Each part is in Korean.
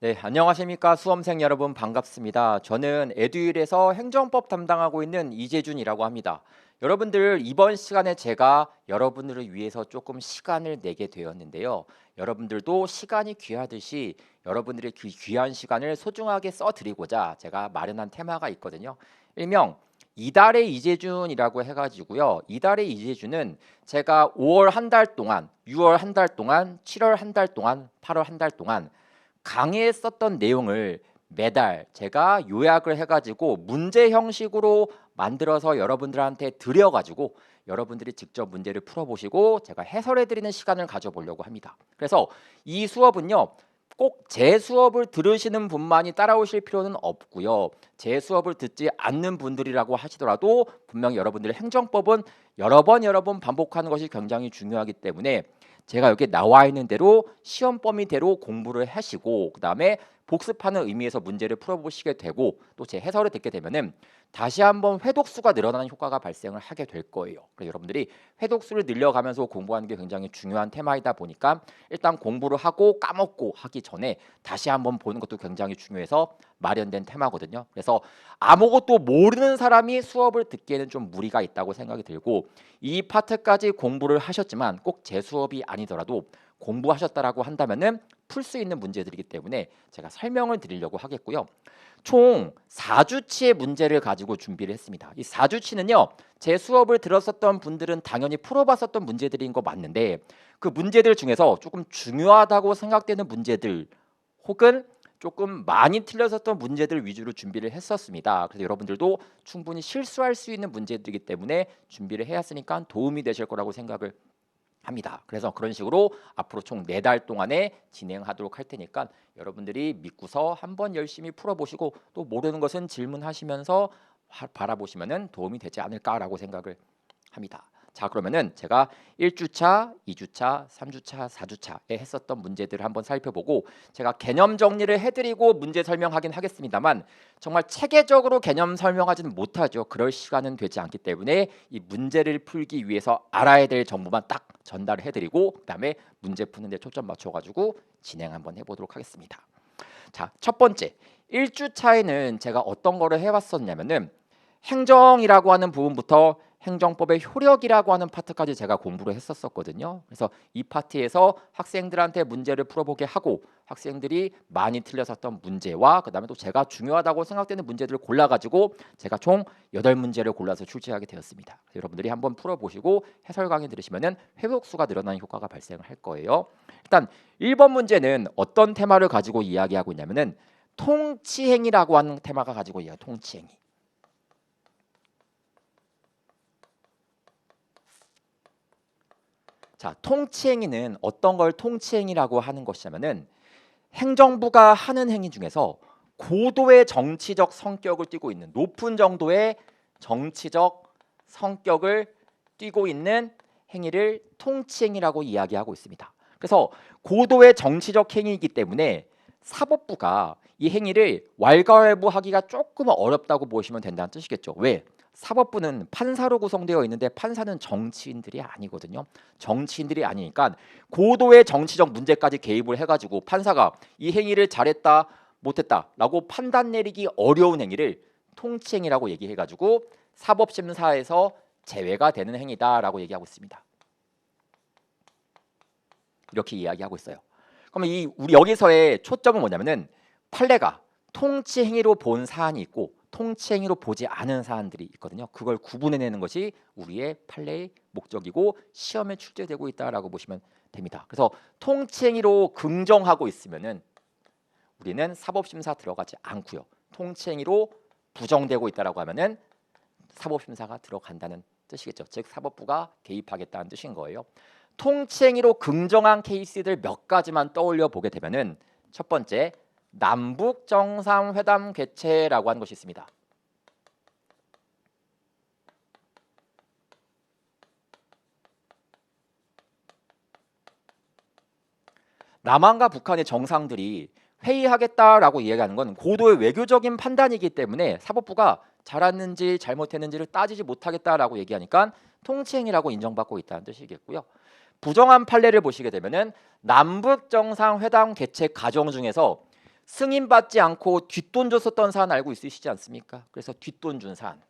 네, 안녕하십니까 수험생 여러분 반갑습니다. 저는 에듀윌에서 행정법 담당하고 있는 이재준이라고 합니다. 여러분들 이번 시간에 제가 여러분들을 위해서 조금 시간을 내게 되었는데요. 여러분들도 시간이 귀하듯이 여러분들의 귀한 시간을 소중하게 써드리고자 제가 마련한 테마가 있거든요. 일명 이달의 이재준이라고 해가지고요. 이달의 이재준은 제가 5월 한 달 동안, 6월 한 달 동안, 7월 한 달 동안, 8월 한 달 동안 강의에 썼던 내용을 매달 제가 요약을 해가지고 문제 형식으로 만들어서 여러분들한테 드려가지고 여러분들이 직접 문제를 풀어보시고 제가 해설해드리는 시간을 가져보려고 합니다. 그래서 이 수업은요. 꼭 제 수업을 들으시는 분만이 따라오실 필요는 없고요. 제 수업을 듣지 않는 분들이라고 하시더라도 분명히 여러분들의 행정법은 여러 번 반복하는 것이 굉장히 중요하기 때문에 제가 여기 나와 있는 대로 시험 범위대로 공부를 하시고 그 다음에 복습하는 의미에서 문제를 풀어보시게 되고 또 제 해설을 듣게 되면은 다시 한번 회독수가 늘어나는 효과가 발생을 하게 될 거예요. 그래서 여러분들이 회독수를 늘려가면서 공부하는 게 굉장히 중요한 테마이다 보니까 일단 공부를 하고 까먹고 하기 전에 다시 한번 보는 것도 굉장히 중요해서 마련된 테마거든요. 그래서 아무것도 모르는 사람이 수업을 듣기에는 좀 무리가 있다고 생각이 들고 이 파트까지 공부를 하셨지만 꼭 제 수업이 아니더라도 공부하셨다라고 한다면은 풀 수 있는 문제들이기 때문에 제가 설명을 드리려고 하겠고요. 총 4주치의 문제를 가지고 준비를 했습니다. 이 4주치는요. 제 수업을 들었었던 분들은 당연히 풀어봤었던 문제들인 거 맞는데 그 문제들 중에서 조금 중요하다고 생각되는 문제들 혹은 조금 많이 틀렸었던 문제들 위주로 준비를 했었습니다. 그래서 여러분들도 충분히 실수할 수 있는 문제들이기 때문에 준비를 해왔으니까 도움이 되실 거라고 생각을 합니다. 그래서 그런 식으로 앞으로 총 4달 동안에 진행하도록 할 테니까 여러분들이 믿고서 한번 열심히 풀어보시고 또 모르는 것은 질문하시면서 바라보시면 도움이 되지 않을까라고 생각을 합니다. 자, 그러면은 제가 1주차, 2주차, 3주차, 4주차에 했었던 문제들을 한번 살펴보고 제가 개념 정리를 해드리고 문제 설명하긴 하겠습니다만 정말 체계적으로 개념 설명하지는 못하죠. 그럴 시간은 되지 않기 때문에 이 문제를 풀기 위해서 알아야 될 정보만 딱 전달을 해드리고 그다음에 문제 푸는 데 초점 맞춰가지고 진행 한번 해보도록 하겠습니다. 자, 첫 번째 1주차에는 제가 어떤 거를 해왔었냐면은 행정이라고 하는 부분부터 행정법의 효력이라고 하는 파트까지 제가 공부를 했었거든요. 그래서 이 파트에서 학생들한테 문제를 풀어보게 하고 학생들이 많이 틀렸었던 문제와 그다음에 또 제가 중요하다고 생각되는 문제들을 골라가지고 제가 총 8문제를 골라서 출제하게 되었습니다. 여러분들이 한번 풀어보시고 해설 강의 들으시면 회복수가 늘어나는 효과가 발생을 할 거예요. 일단 1번 문제는 어떤 테마를 가지고 이야기하고 있냐면은 통치행위라고 하는 테마가 가지고 있어요. 통치행위. 자, 통치행위는 어떤 걸 통치행위라고 하는 것이냐면은 행정부가 하는 행위 중에서 고도의 정치적 성격을 띠고 있는 높은 정도의 정치적 성격을 띠고 있는 행위를 통치행위라고 이야기하고 있습니다. 그래서 고도의 정치적 행위이기 때문에 사법부가 이 행위를 왈가왈부하기가 조금 어렵다고 보시면 된다는 뜻이겠죠. 왜? 사법부는 판사로 구성되어 있는데 판사는 정치인들이 아니거든요. 정치인들이 아니니까 고도의 정치적 문제까지 개입을 해가지고 판사가 이 행위를 잘했다 못했다라고 판단 내리기 어려운 행위를 통치행위라고 얘기해가지고 사법심사에서 제외가 되는 행위다라고 얘기하고 있습니다. 이렇게 이야기하고 있어요. 그러면 이 우리 여기서의 초점은 뭐냐면은 판례가 통치행위로 본 사안이 있고 통치행위로 보지 않은 사안들이 있거든요. 그걸 구분해내는 것이 우리의 판례의 목적이고 시험에 출제되고 있다라고 보시면 됩니다. 그래서 통치행위로 긍정하고 있으면은 우리는 사법심사 들어가지 않고요. 통치행위로 부정되고 있다라고 하면은 사법심사가 들어간다는 뜻이겠죠. 즉 사법부가 개입하겠다는 뜻인 거예요. 통치행위로 긍정한 케이스들 몇 가지만 떠올려 보게 되면은 첫 번째 남북 정상회담 개최라고 하는 것이 있습니다. 남한과 북한의 정상들이 회의하겠다라고 이야기하는 건 고도의 외교적인 판단이기 때문에 사법부가 잘했는지 잘못했는지를 따지지 못하겠다라고 얘기하니까 통치행위라고 인정받고 있다는 뜻이겠고요. 부정한 판례를 보시게 되면은 남북 정상회담 개최 과정 중에서 승인받지 않고 뒷돈 줬었던 사안 알고 있으시지 않습니까? 그래서 뒷돈 준 사안.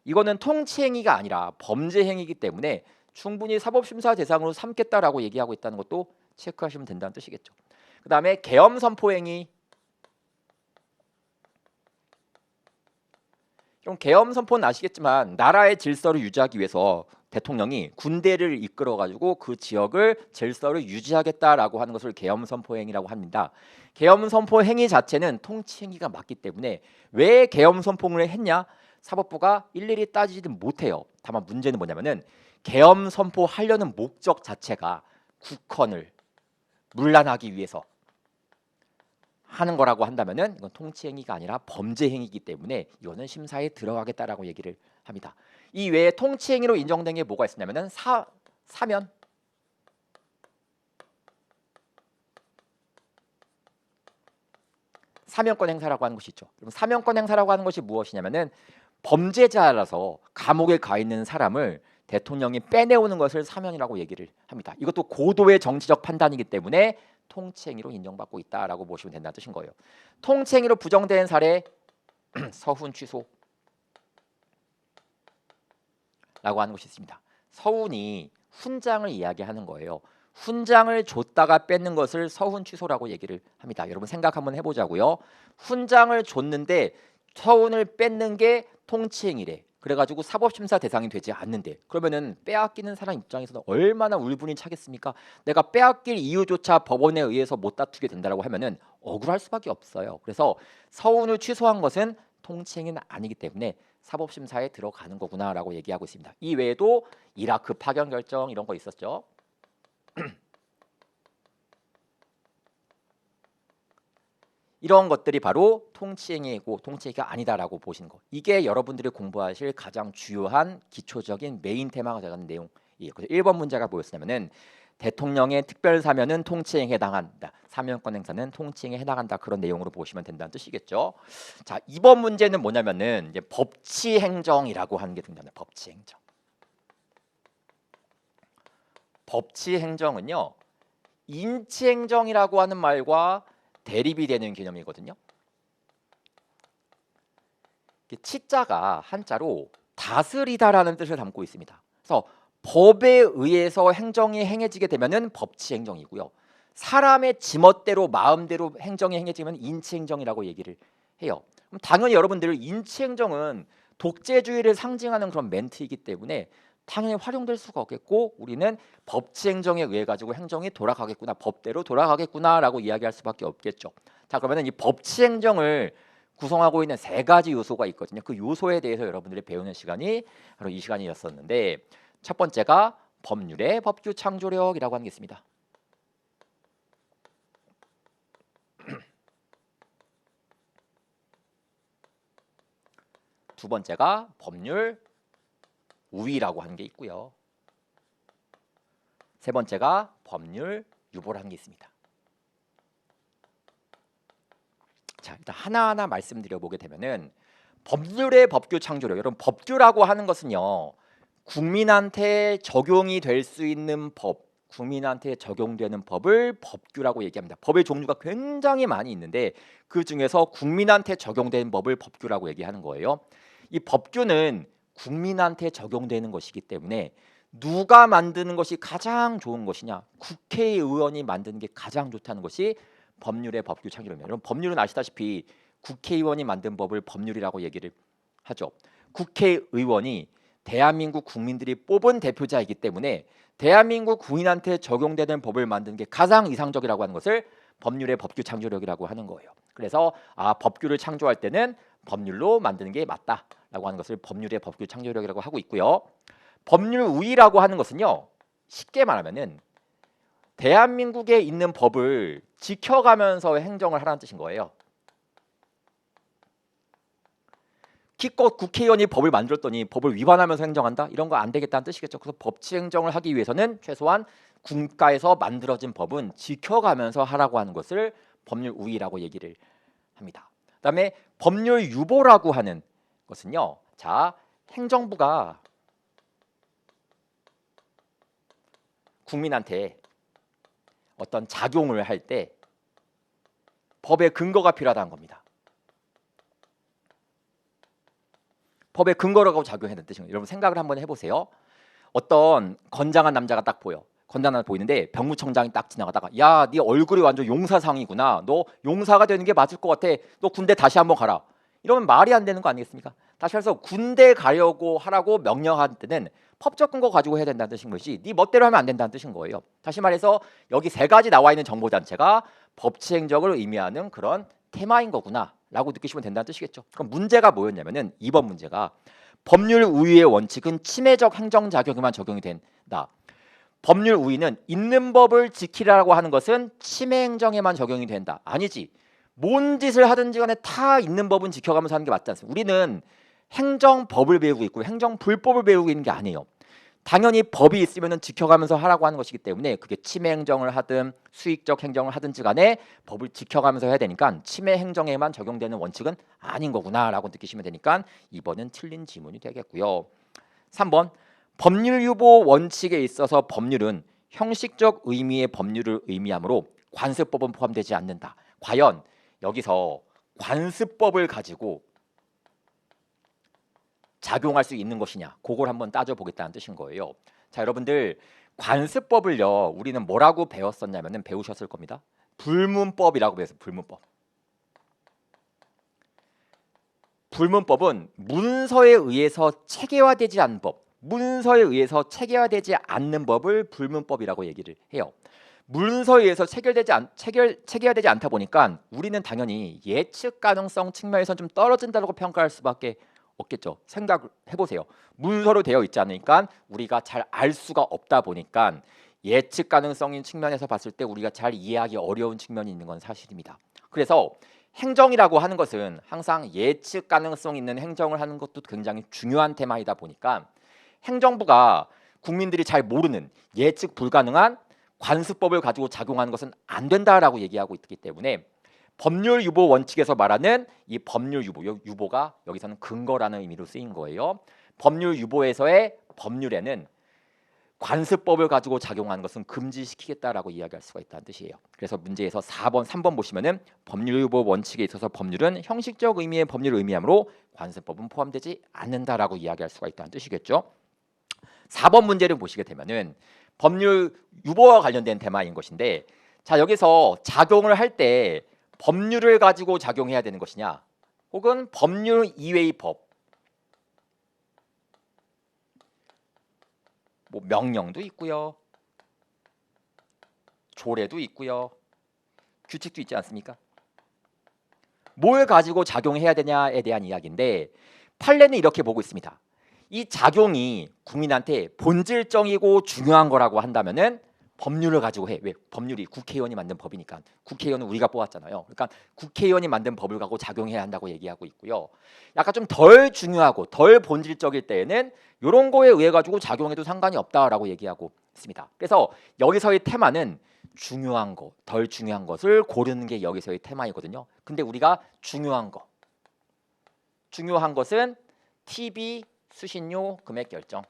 이거는 통치행위가 아니라 범죄행위이기 때문에 충분히 사법심사 대상으로 삼겠다라고 얘기하고 있다는 것도 체크하시면 된다는 뜻이겠죠. 그 다음에 계엄선포행위. 그럼 계엄선포는 아시겠지만 나라의 질서를 유지하기 위해서 대통령이 군대를 이끌어가지고 그 지역을 질서를 유지하겠다라고 하는 것을 계엄선포행위라고 합니다. 계엄선포행위 자체는 통치행위가 맞기 때문에 왜 계엄선포를 했냐? 사법부가 일일이 따지지는 못해요. 다만 문제는 뭐냐면은 계엄선포하려는 목적 자체가 국헌을 문란하기 위해서 하는 거라고 한다면은 이건 통치행위가 아니라 범죄행위이기 때문에 이거는 심사에 들어가겠다라고 얘기를 합니다. 이 외에 통치행위로 인정된 게 뭐가 있었냐면은 사면. 사면권 행사라고 하는 것이 있죠. 그럼 사면권 행사라고 하는 것이 무엇이냐면은 범죄자라서 감옥에 가 있는 사람을 대통령이 빼내오는 것을 사면이라고 얘기를 합니다. 이것도 고도의 정치적 판단이기 때문에 통치행위로 인정받고 있다라고 보시면 된다는 뜻인 거예요. 통치행위로 부정된 사례 서훈 취소라고 하는 것이 있습니다. 서훈이 훈장을 이야기하는 거예요. 훈장을 줬다가 뺏는 것을 서훈 취소라고 얘기를 합니다. 여러분 생각 한번 해보자고요. 훈장을 줬는데 서훈을 뺏는 게 통치행위래. 그래가지고 사법심사 대상이 되지 않는데 그러면은 빼앗기는 사람 입장에서는 얼마나 울분이 차겠습니까? 내가 빼앗길 이유조차 법원에 의해서 못 다투게 된다라고 하면은 억울할 수밖에 없어요. 그래서 서훈을 취소한 것은 통치행위는 아니기 때문에 사법심사에 들어가는 거구나라고 얘기하고 있습니다. 이 외에도 이라크 파견 결정 이런 거 있었죠. 이런 것들이 바로 통치행위이고 통치행위가 아니다라고 보시는 거. 이게 여러분들이 공부하실 가장 주요한 기초적인 메인 테마가 되는 내용이에요. 그래서 1번 문제가 뭐였냐면은 대통령의 특별 사면은 통치행위에 해당한다. 사면권 행사는 통치행위에 해당한다. 그런 내용으로 보시면 된다는 뜻이겠죠. 자, 2번 문제는 뭐냐면은 이제 법치행정이라고 하는 게 등장합니다. 법치행정. 법치행정은요. 인치행정이라고 하는 말과 대립이 되는 개념이거든요. 치자가 한자로 다스리다라는 뜻을 담고 있습니다. 그래서 법에 의해서 행정이 행해지게 되면은 법치행정이고요. 사람의 지멋대로 마음대로 행정이 행해지면 인치행정이라고 얘기를 해요. 그럼 당연히 여러분들 인치행정은 독재주의를 상징하는 그런 멘트이기 때문에 당연히 활용될 수가 없겠고 우리는 법치행정에 의해 가지고 행정이 돌아가겠구나, 법대로 돌아가겠구나라고 이야기할 수밖에 없겠죠. 자, 그러면은 이 법치행정을 구성하고 있는 세 가지 요소가 있거든요. 그 요소에 대해서 여러분들이 배우는 시간이 바로 이 시간이었었는데 첫 번째가 법률의 법규 창조력이라고 하는 게 있습니다. 두 번째가 법률 우위라고 하는 게 있고요. 세 번째가 법률 유보라는 게 있습니다. 자, 일단 하나하나 말씀드려 보게 되면은 법률의 법규 창조력. 여러분 법규라고 하는 것은요. 국민한테 적용이 될 수 있는 법, 국민한테 적용되는 법을 법규라고 얘기합니다. 법의 종류가 굉장히 많이 있는데 그 중에서 국민한테 적용되는 법을 법규라고 얘기하는 거예요. 이 법규는 국민한테 적용되는 것이기 때문에 누가 만드는 것이 가장 좋은 것이냐? 국회의원이 만드는 게 가장 좋다는 것이 법률의 법규 창조력입니다. 여러분 법률은 아시다시피 국회의원이 만든 법을 법률이라고 얘기를 하죠. 국회의원이 대한민국 국민들이 뽑은 대표자이기 때문에 대한민국 국민한테 적용되는 법을 만드는 게 가장 이상적이라고 하는 것을 법률의 법규 창조력이라고 하는 거예요. 그래서 법규를 창조할 때는 법률로 만드는 게 맞다라고 하는 것을 법률의 법규 창조력이라고 하고 있고요. 법률 우위라고 하는 것은요. 쉽게 말하면은 대한민국에 있는 법을 지켜가면서 행정을 하라는 뜻인 거예요. 기껏 국회의원이 법을 만들었더니 법을 위반하면서 행정한다? 이런 거 안 되겠다는 뜻이겠죠. 그래서 법치 행정을 하기 위해서는 최소한 국가에서 만들어진 법은 지켜가면서 하라고 하는 것을 법률 우위라고 얘기를 합니다. 그다음에 법률 유보라고 하는 것은요. 자, 행정부가 국민한테 어떤 작용을 할 때 법의 근거가 필요하다는 겁니다. 법의 근거라고 작용하는 뜻입니다. 여러분 생각을 한번 해보세요. 어떤 건장한 남자가 딱 보여. 건장한 남자 보이는데 병무청장이 딱 지나가다가 야, 네 얼굴이 완전 용사상이구나. 너 용사가 되는 게 맞을 것 같아. 너 군대 다시 한번 가라. 이러면 말이 안 되는 거 아니겠습니까? 다시 해서 군대 가려고 하라고 명령할 때는 법적 근거 가지고 해야 된다는 뜻인 것이 네 멋대로 하면 안 된다는 뜻인 거예요. 다시 말해서 여기 세 가지 나와 있는 정보 단체가 법치행정을 의미하는 그런 테마인 거구나 라고 느끼시면 된다는 뜻이겠죠. 그럼 문제가 뭐였냐면은 2번 문제가 법률 우위의 원칙은 침해적 행정작용에만 적용이 된다. 법률 우위는 있는 법을 지키라고 하는 것은 침해 행정에만 적용이 된다. 아니지. 뭔 짓을 하든지 간에 다 있는 법은 지켜가면서 하는 게 맞지 않습니까? 우리는 행정법을 배우고 있고 행정불법을 배우고 있는 게 아니에요. 당연히 법이 있으면 지켜가면서 하라고 하는 것이기 때문에 그게 침해 행정을 하든 수익적 행정을 하든지 간에 법을 지켜가면서 해야 되니까 침해 행정에만 적용되는 원칙은 아닌 거구나 라고 느끼시면 되니까 2번은 틀린 지문이 되겠고요. 3번 법률 유보 원칙에 있어서 법률은 형식적 의미의 법률을 의미하므로 관습법은 포함되지 않는다. 과연 여기서 관습법을 가지고 작용할 수 있는 것이냐, 그걸 한번 따져보겠다는 뜻인 거예요. 자, 여러분들 관습법을요, 우리는 뭐라고 배웠었냐면은 배우셨을 겁니다. 불문법이라고 배웠어요. 불문법. 불문법은 문서에 의해서 체계화되지 않는 법, 문서에 의해서 체계화되지 않는 법을 불문법이라고 얘기를 해요. 문서에 의해서 체계화되지 않다 보니까 우리는 당연히 예측 가능성 측면에서 좀 떨어진다고 평가할 수밖에 없겠죠. 생각을 해보세요. 문서로 되어 있지 않으니까 우리가 잘 알 수가 없다 보니까 예측 가능성인 측면에서 봤을 때 우리가 잘 이해하기 어려운 측면이 있는 건 사실입니다. 그래서 행정이라고 하는 것은 항상 예측 가능성 있는 행정을 하는 것도 굉장히 중요한 테마이다 보니까 행정부가 국민들이 잘 모르는 예측 불가능한 관습법을 가지고 작용하는 것은 안 된다라고 얘기하고 있기 때문에 법률 유보 원칙에서 말하는 이 법률 유보, 유보가 여기서는 근거라는 의미로 쓰인 거예요. 법률 유보에서의 법률에는 관습법을 가지고 작용하는 것은 금지시키겠다라고 이야기할 수가 있다는 뜻이에요. 그래서 문제에서 4번, 3번 보시면은 법률 유보 원칙에 있어서 법률은 형식적 의미의 법률을 의미하므로 관습법은 포함되지 않는다라고 이야기할 수가 있다는 뜻이겠죠. 4번 문제를 보시게 되면은 법률 유보와 관련된 테마인 것인데, 자, 여기서 작용을 할 때 법률을 가지고 작용해야 되는 것이냐, 혹은 법률 이외의 법, 뭐 명령도 있고요, 조례도 있고요, 규칙도 있지 않습니까? 뭘 가지고 작용해야 되냐에 대한 이야기인데, 판례는 이렇게 보고 있습니다. 이 작용이 국민한테 본질적이고 중요한 거라고 한다면은 법률을 가지고 해. 왜? 법률이 국회의원이 만든 법이니까. 국회의원은 우리가 뽑았잖아요. 그러니까 국회의원이 만든 법을 갖고 작용해야 한다고 얘기하고 있고요. 약간 좀 덜 중요하고 덜 본질적일 때에는 이런 거에 의해 가지고 작용해도 상관이 없다라고 얘기하고 있습니다. 그래서 여기서의 테마는 중요한 거, 덜 중요한 것을 고르는 게 여기서의 테마이거든요. 근데 우리가 중요한 것은 TV 수신료 금액 결정,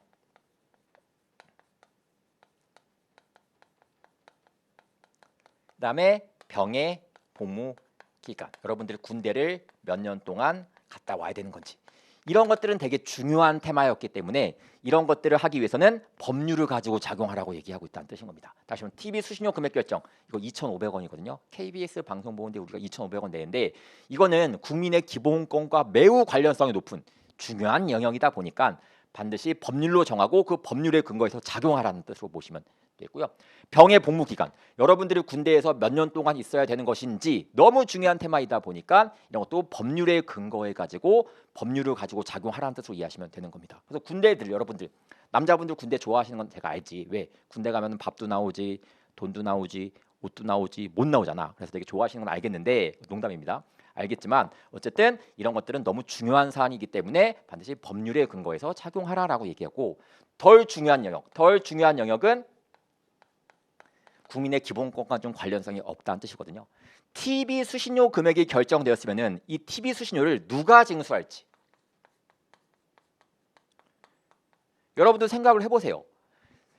그다음에 병의 복무 기간, 여러분들 군대를 몇 년 동안 갔다 와야 되는 건지, 이런 것들은 되게 중요한 테마였기 때문에 이런 것들을 하기 위해서는 법률을 가지고 작용하라고 얘기하고 있다는 뜻인 겁니다. 다시 한번 TV 수신료 금액 결정, 이거 2,500원이거든요. KBS 방송 보는데 우리가 2,500원 내는데 이거는 국민의 기본권과 매우 관련성이 높은 중요한 영역이다 보니까 반드시 법률로 정하고 그 법률에 근거해서 작용하라는 뜻으로 보시면 되고요. 병의 복무 기간, 여러분들이 군대에서 몇 년 동안 있어야 되는 것인지 너무 중요한 테마이다 보니까 이런 것도 법률에 근거해 가지고 법률을 가지고 작용하라는 뜻으로 이해하시면 되는 겁니다. 그래서 군대들, 여러분들 남자분들 군대 좋아하시는 건 제가 알지. 왜? 군대 가면 밥도 나오지, 돈도 나오지, 옷도 나오지, 못 나오잖아. 그래서 되게 좋아하시는 건 알겠는데, 농담입니다. 알겠지만 어쨌든 이런 것들은 너무 중요한 사안이기 때문에 반드시 법률에 근거해서 작용하라라고 얘기하고, 덜 중요한 영역은 국민의 기본권과 좀 관련성이 없다는 뜻이거든요. TV 수신료 금액이 결정되었으면은 이 TV 수신료를 누가 징수할지 여러분들 생각을 해보세요.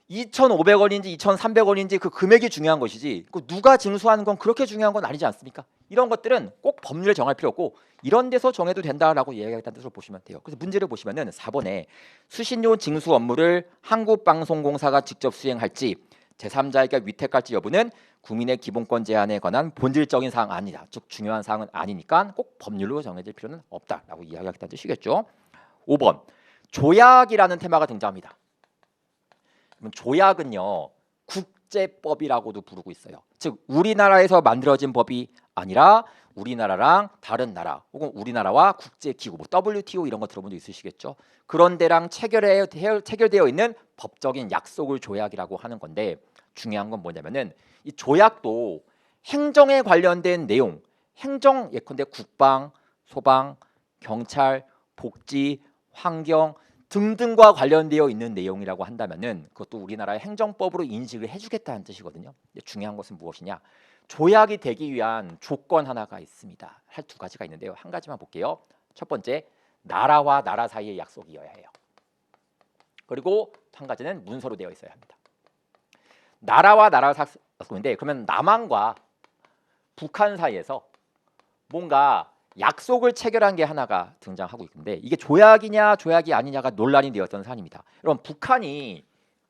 2,500원인지 2,300원인지 그 금액이 중요한 것이지 그 누가 징수하는 건 그렇게 중요한 건 아니지 않습니까? 이런 것들은 꼭 법률에 정할 필요 없고 이런 데서 정해도 된다라고 이야기했다는 뜻으로 보시면 돼요. 그래서 문제를 보시면은 4번에 수신료 징수 업무를 한국방송공사가 직접 수행할지 제3자에게 위탁할지 여부는 국민의 기본권 제한에 관한 본질적인 사항 아니다. 즉 중요한 사항은 아니니까 꼭 법률로 정해질 필요는 없다라고 이야기하겠다는 뜻이겠죠. 5번 조약이라는 테마가 등장합니다. 그럼 조약은요 국제법이라고도 부르고 있어요. 즉 우리나라에서 만들어진 법이 아니라 우리나라랑 다른 나라 혹은 우리나라와 국제기구 뭐 WTO 이런 거 들어본 적 있으시겠죠. 그런 데랑 체결되어 있는 법적인 약속을 조약이라고 하는 건데 중요한 건 뭐냐면은 이 조약도 행정에 관련된 내용, 행정 예컨대 국방, 소방, 경찰, 복지, 환경 등등과 관련되어 있는 내용이라고 한다면은 그것도 우리나라의 행정법으로 인식을 해주겠다는 뜻이거든요. 중요한 것은 무엇이냐? 조약이 되기 위한 조건 하나가 있습니다. 할 두 가지가 있는데요. 한 가지만 볼게요. 첫 번째, 나라와 나라 사이의 약속이어야 해요. 그리고 한 가지는 문서로 되어 있어야 합니다. 나라와 나라 약속인데 그러면 남한과 북한 사이에서 뭔가 약속을 체결한 게 하나가 등장하고 있는데 이게 조약이냐 조약이 아니냐가 논란이 되었던 사안입니다. 여러분 북한이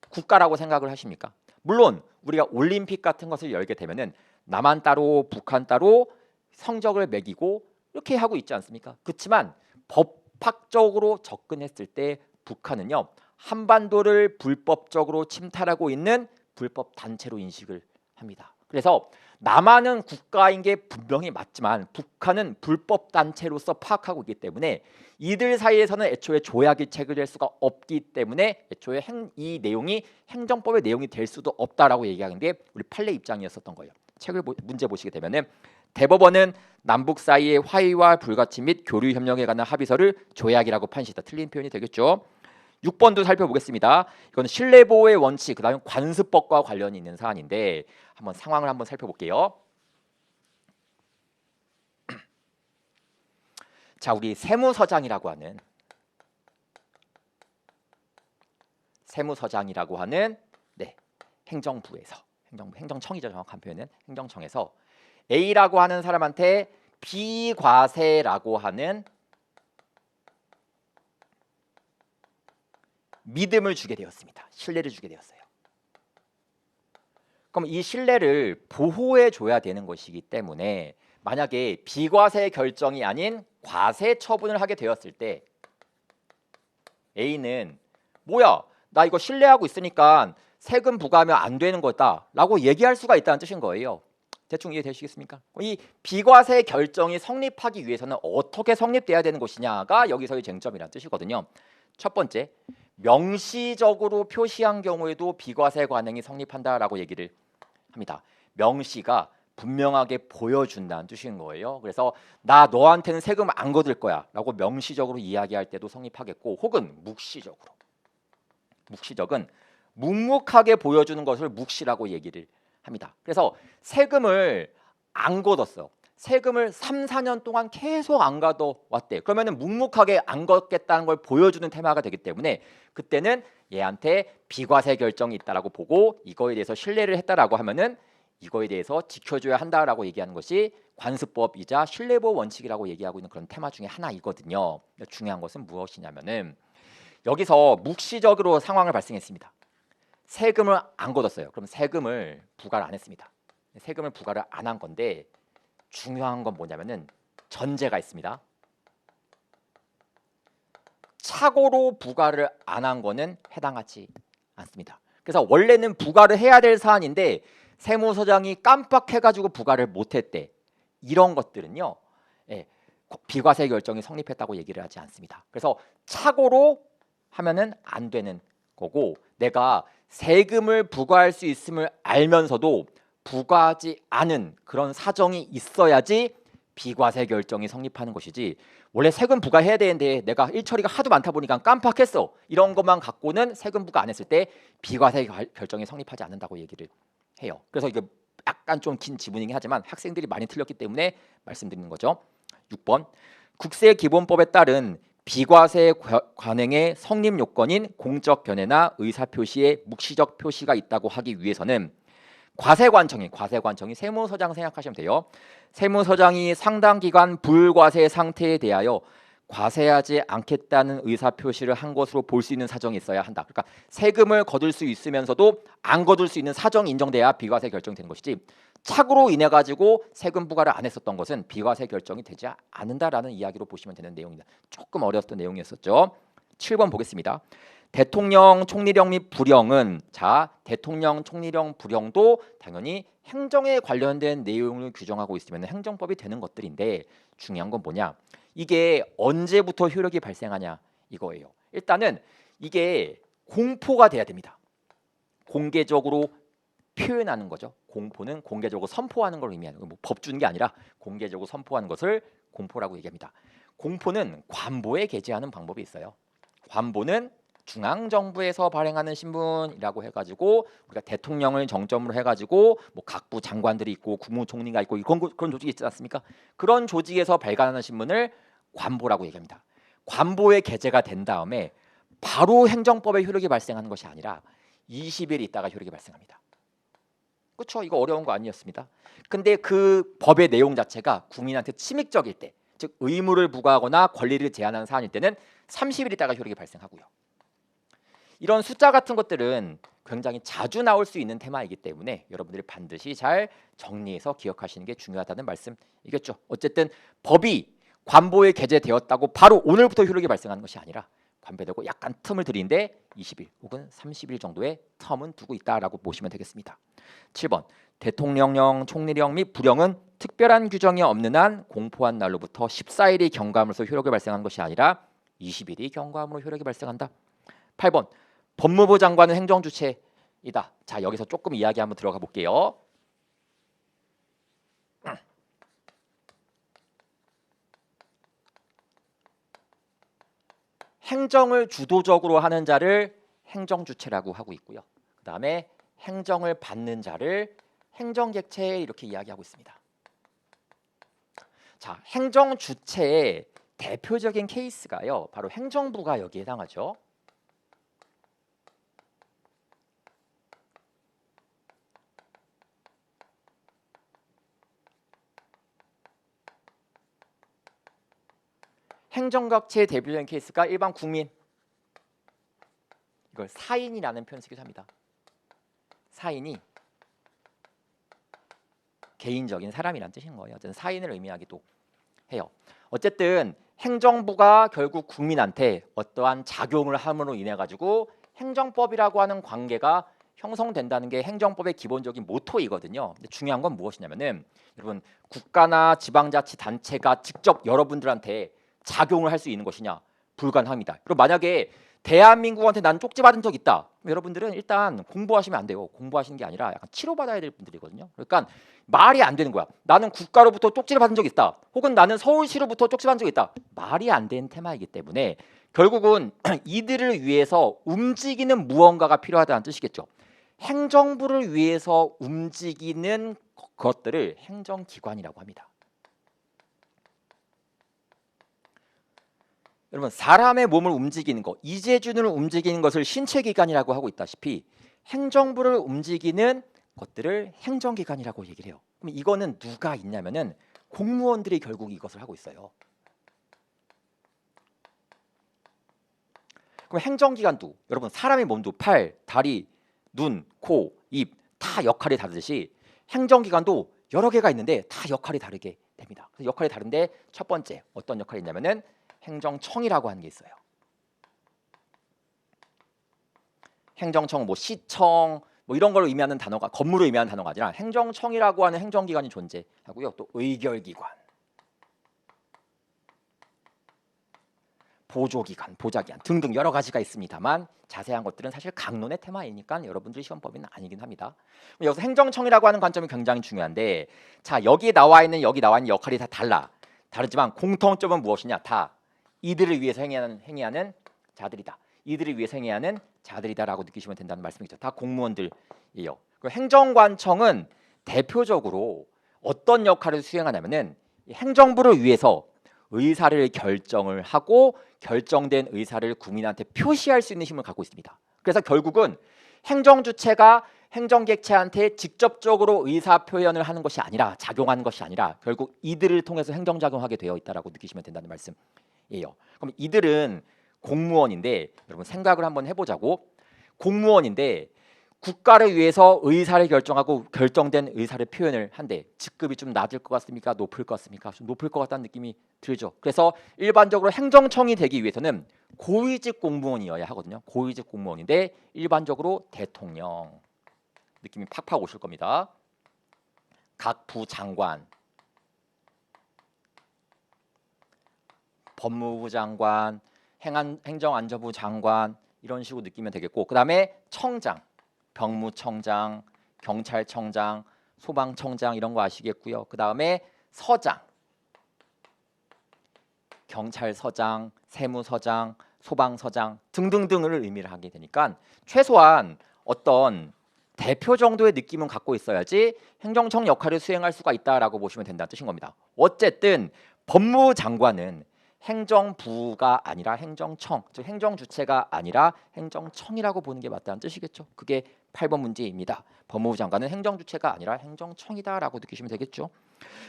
국가라고 생각을 하십니까? 물론 우리가 올림픽 같은 것을 열게 되면은 남한 따로 북한 따로 성적을 매기고 이렇게 하고 있지 않습니까? 그렇지만 법학적으로 접근했을 때 북한은요 한반도를 불법적으로 침탈하고 있는 불법 단체로 인식을 합니다. 그래서 남한은 국가인 게 분명히 맞지만 북한은 불법 단체로서 파악하고 있기 때문에 이들 사이에서는 애초에 조약이 체결될 수가 없기 때문에 애초에 이 내용이 행정법의 내용이 될 수도 없다라고 얘기하는 게 우리 판례 입장이었었던 거예요. 책을 문제 보시게 되면은 대법원은 남북 사이의 화의와 불가침 및 교류 협력에 관한 합의서를 조약이라고 판시했다. 틀린 표현이 되겠죠. 6번도 살펴보겠습니다. 이건 신뢰보호의 원칙, 그다음에 관습법과 관련이 있는 사안인데 한번 상황을 한번 살펴볼게요. 자, 우리 세무서장이라고 하는 행정부에서 행정청이죠. 정확한 표현은 행정청에서 A라고 하는 사람한테 비과세라고 하는 믿음을 주게 되었습니다. 신뢰를 주게 되었어요. 그럼 이 신뢰를 보호해 줘야 되는 것이기 때문에 만약에 비과세 결정이 아닌 과세 처분을 하게 되었을 때 A는 뭐야? 나 이거 신뢰하고 있으니까 세금 부과하면 안 되는 거다라고 얘기할 수가 있다는 뜻인 거예요. 대충 이해되시겠습니까? 이 비과세 결정이 성립하기 위해서는 어떻게 성립돼야 되는 것이냐가 여기서의 쟁점이라는 뜻이거든요. 첫 번째, 명시적으로 표시한 경우에도 비과세 관행이 성립한다라고 얘기를 합니다. 명시가 분명하게 보여준다는 뜻인 거예요. 그래서 나 너한테는 세금 안 거둘 거야 라고 명시적으로 이야기할 때도 성립하겠고 혹은 묵시적은 묵묵하게 보여주는 것을 묵시라고 얘기를 합니다. 그래서 세금을 안 걷었어. 세금을 3, 4년 동안 계속 안 걷어왔대. 그러면은 묵묵하게 안 걷겠다는 걸 보여주는 테마가 되기 때문에 그때는 얘한테 비과세 결정이 있다라고 보고 이거에 대해서 신뢰를 했다라고 하면은 이거에 대해서 지켜줘야 한다라고 얘기하는 것이 관습법이자 신뢰보호 원칙이라고 얘기하고 있는 그런 테마 중에 하나이거든요. 중요한 것은 무엇이냐면은 여기서 묵시적으로 상황을 발생했습니다. 세금을 안 걷었어요. 그럼 세금을 부과를 안 했습니다. 세금을 부과를 안 한 건데 중요한 건 뭐냐면은 전제가 있습니다. 착오로 부과를 안 한 거는 해당하지 않습니다. 그래서 원래는 부과를 해야 될 사안인데 세무서장이 깜빡해가지고 부과를 못했대. 이런 것들은요, 비과세 결정이 성립했다고 얘기를 하지 않습니다. 그래서 착오로 하면은 안 되는 거고 내가 세금을 부과할 수 있음을 알면서도 부과하지 않은 그런 사정이 있어야지 비과세 결정이 성립하는 것이지 원래 세금 부과해야 되는데 내가 일처리가 하도 많다 보니까 깜빡했어. 이런 것만 갖고는 세금 부과 안 했을 때 비과세 결정이 성립하지 않는다고 얘기를 해요. 그래서 이게 약간 좀 긴 지문이긴 하지만 학생들이 많이 틀렸기 때문에 말씀드리는 거죠. 6번 국세기본법에 따른 비과세 관행의 성립 요건인 공적 견해나 의사표시에 묵시적 표시가 있다고 하기 위해서는 과세관청이 세무서장 생각하시면 돼요. 세무서장이 상당 기간 불과세 상태에 대하여 과세하지 않겠다는 의사 표시를 한 것으로 볼 수 있는 사정이 있어야 한다. 그러니까 세금을 거둘 수 있으면서도 안 거둘 수 있는 사정이 인정돼야 비과세 결정이 되는 것이지, 착오로 인해 가지고 세금 부과를 안 했었던 것은 비과세 결정이 되지 않는다라는 이야기로 보시면 되는 내용입니다. 조금 어려웠던 내용이었었죠. 7번 보겠습니다. 대통령 총리령 및 부령은, 자, 대통령 총리령 부령도 당연히 행정에 관련된 내용을 규정하고 있으면 행정법이 되는 것들인데, 중요한 건 뭐냐, 이게 언제부터 효력이 발생하냐 이거예요. 일단은 이게 공포가 돼야 됩니다. 공개적으로 표현하는 거죠. 공포는 공개적으로 선포하는 걸 의미하는 거예요. 뭐 법 주는 게 아니라 공개적으로 선포하는 것을 공포라고 얘기합니다. 공포는 관보에 게재하는 방법이 있어요. 관보는 중앙정부에서 발행하는 신문이라고 해가지고, 우리가 대통령을 정점으로 해가지고 뭐 각부 장관들이 있고 국무총리가 있고 그런 조직이 있지 않습니까? 그런 조직에서 발간하는 신문을 관보라고 얘기합니다. 관보에 게재가 된 다음에 바로 행정법의 효력이 발생하는 것이 아니라 20일 있다가 효력이 발생합니다. 그렇죠? 이거 어려운 거 아니었습니다. 근데 그 법의 내용 자체가 국민한테 침익적일 때, 즉 의무를 부과하거나 권리를 제한하는 사안일 때는 30일 있다가 효력이 발생하고요. 이런 숫자 같은 것들은 굉장히 자주 나올 수 있는 테마이기 때문에 여러분들이 반드시 잘 정리해서 기억하시는 게 중요하다는 말씀이겠죠. 어쨌든 법이 관보에 게재되었다고 바로 오늘부터 효력이 발생하는 것이 아니라 관배되고 약간 틈을 들이는데 20일 혹은 30일 정도의 텀은 두고 있다라고 보시면 되겠습니다. 7번 대통령령, 총리령 및 부령은 특별한 규정이 없는 한 공포한 날로부터 14일이 경과함으로써 효력이 발생하는 것이 아니라 20일이 경과함으로 효력이 발생한다. 8번 법무부 장관은 행정주체이다. 자, 여기서 조금 이야기 한번 들어가 볼게요. 행정을 주도적으로 하는 자를 행정주체라고 하고 있고요. 그 다음에 행정을 받는 자를 행정객체 이렇게 이야기하고 있습니다. 자, 행정주체의 대표적인 케이스가요, 바로 행정부가 여기에 해당하죠. 행정각체의 대표적인 케이스가 일반 국민, 이걸 사인이라는 표현 쓰기도 합니다. 사인이 개인적인 사람이란 뜻인 거예요. 어쨌든 사인을 의미하기도 해요. 어쨌든 행정부가 결국 국민한테 어떠한 작용을 함으로 인해 가지고 행정법이라고 하는 관계가 형성된다는 게 행정법의 기본적인 모토이거든요. 근데 중요한 건 무엇이냐면은, 여러분, 국가나 지방자치단체가 직접 여러분들한테 작용을 할 수 있는 것이냐? 불가능합니다. 그럼 만약에 대한민국한테 난 쪽지받은 적 있다, 여러분들은 일단 공부하시면 안 돼요. 공부하시는 게 아니라 약간 치료받아야 될 분들이거든요. 그러니까 말이 안 되는 거야. 나는 국가로부터 쪽지를 받은 적 있다, 혹은 나는 서울시로부터 쪽지받은 적 있다. 말이 안 되는 테마이기 때문에 결국은 이들을 위해서 움직이는 무언가가 필요하다는 뜻이겠죠. 행정부를 위해서 움직이는 것들을 행정기관이라고 합니다. 여러분, 사람의 몸을 움직이는 것, 이재준을 움직이는 것을 신체기관이라고 하고 있다시피 행정부를 움직이는 것들을 행정기관이라고 얘기를 해요. 그럼 이거는 누가 있냐면은 공무원들이 결국 이것을 하고 있어요. 그럼 행정기관도, 여러분, 사람의 몸도 팔, 다리, 눈, 코, 입 다 역할이 다르듯이 행정기관도 여러 개가 있는데 다 역할이 다르게 됩니다. 그래서 역할이 다른데 첫 번째 어떤 역할이 있냐면은 행정청이라고 하는 게 있어요. 행정청, 뭐 시청, 뭐 이런 걸 의미하는 단어가, 건물을 의미하는 단어가 아니라 행정청이라고 하는 행정기관이 존재하고요. 또 의결기관, 보조기관, 보좌기관 등등 여러 가지가 있습니다만 자세한 것들은 사실 강론의 테마이니까 여러분들 시험 범위는 아니긴 합니다. 여기서 행정청이라고 하는 관점이 굉장히 중요한데, 자, 여기 나와 있는 역할이 다 다르지만 공통점은 무엇이냐? 다 이들을 위해서 행해하는 자들이다. 이들을 위해서 행해하는 자들이다라고 느끼시면 된다는 말씀이죠. 다 공무원들이에요. 행정관청은 대표적으로 어떤 역할을 수행하냐면은 행정부를 위해서 의사를 결정을 하고 결정된 의사를 국민한테 표시할 수 있는 힘을 갖고 있습니다. 그래서 결국은 행정 주체가 행정객체한테 직접적으로 의사 표현을 하는 것이 아니라 작용하는 것이 아니라 결국 이들을 통해서 행정작용하게 되어 있다라고 느끼시면 된다는 말씀이에요. 그럼 이들은 공무원인데 여러분 생각을 한번 해보자고. 공무원인데 국가를 위해서 의사를 결정하고 결정된 의사를 표현을 한대. 직급이 좀 낮을 것 같습니까? 높을 것 같습니까? 좀 높을 것 같다는 느낌이 들죠. 그래서 일반적으로 행정청이 되기 위해서는 고위직 공무원이어야 하거든요. 고위직 공무원인데 일반적으로 대통령 느낌이 팍팍 오실 겁니다. 각 부 장관, 법무부 장관, 행정안전부 장관 이런 식으로 느끼면 되겠고, 그 다음에 청장, 병무청장, 경찰청장, 소방청장 이런 거 아시겠고요. 그 다음에 서장, 경찰서장, 세무서장, 소방서장 등등등을 의미를 하게 되니까 최소한 어떤 대표 정도의 느낌은 갖고 있어야지 행정청 역할을 수행할 수가 있다라고 보시면 된다는 뜻인 겁니다. 어쨌든 법무부 장관은 행정부가 아니라 행정청, 즉 행정 주체가 아니라 행정청이라고 보는 게 맞다는 뜻이겠죠. 그게 8번 문제입니다. 법무부 장관은 행정 주체가 아니라 행정청이다라고 느끼시면 되겠죠.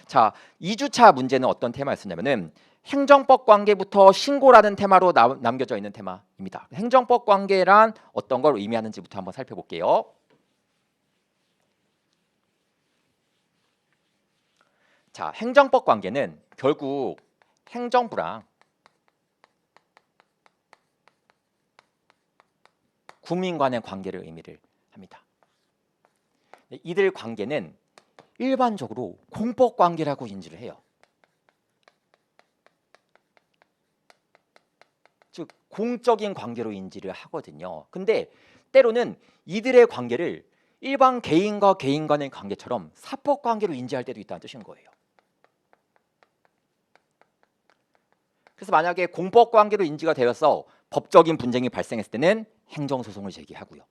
자, 2주차 문제는 어떤 테마였었냐면은 행정법 관계부터 신고라는 테마로 남겨져 있는 테마입니다. 행정법 관계란 어떤 걸 의미하는지부터 한번 살펴볼게요. 자, 행정법 관계는 결국 행정부랑 국민 간의 관계를 의미를 합니다. 이들 관계는 일반적으로 공법 관계라고 인지를 해요. 즉 공적인 관계로 인지를 하거든요. 근데 때로는 이들의 관계를 일반 개인과 개인 간의 관계처럼 사법 관계로 인지할 때도 있다는 뜻인 거예요. 그래서 만약에 공법 관계로 인지가 되어서 법적인 분쟁이 발생했을 때는 행정소송을 제기하고요.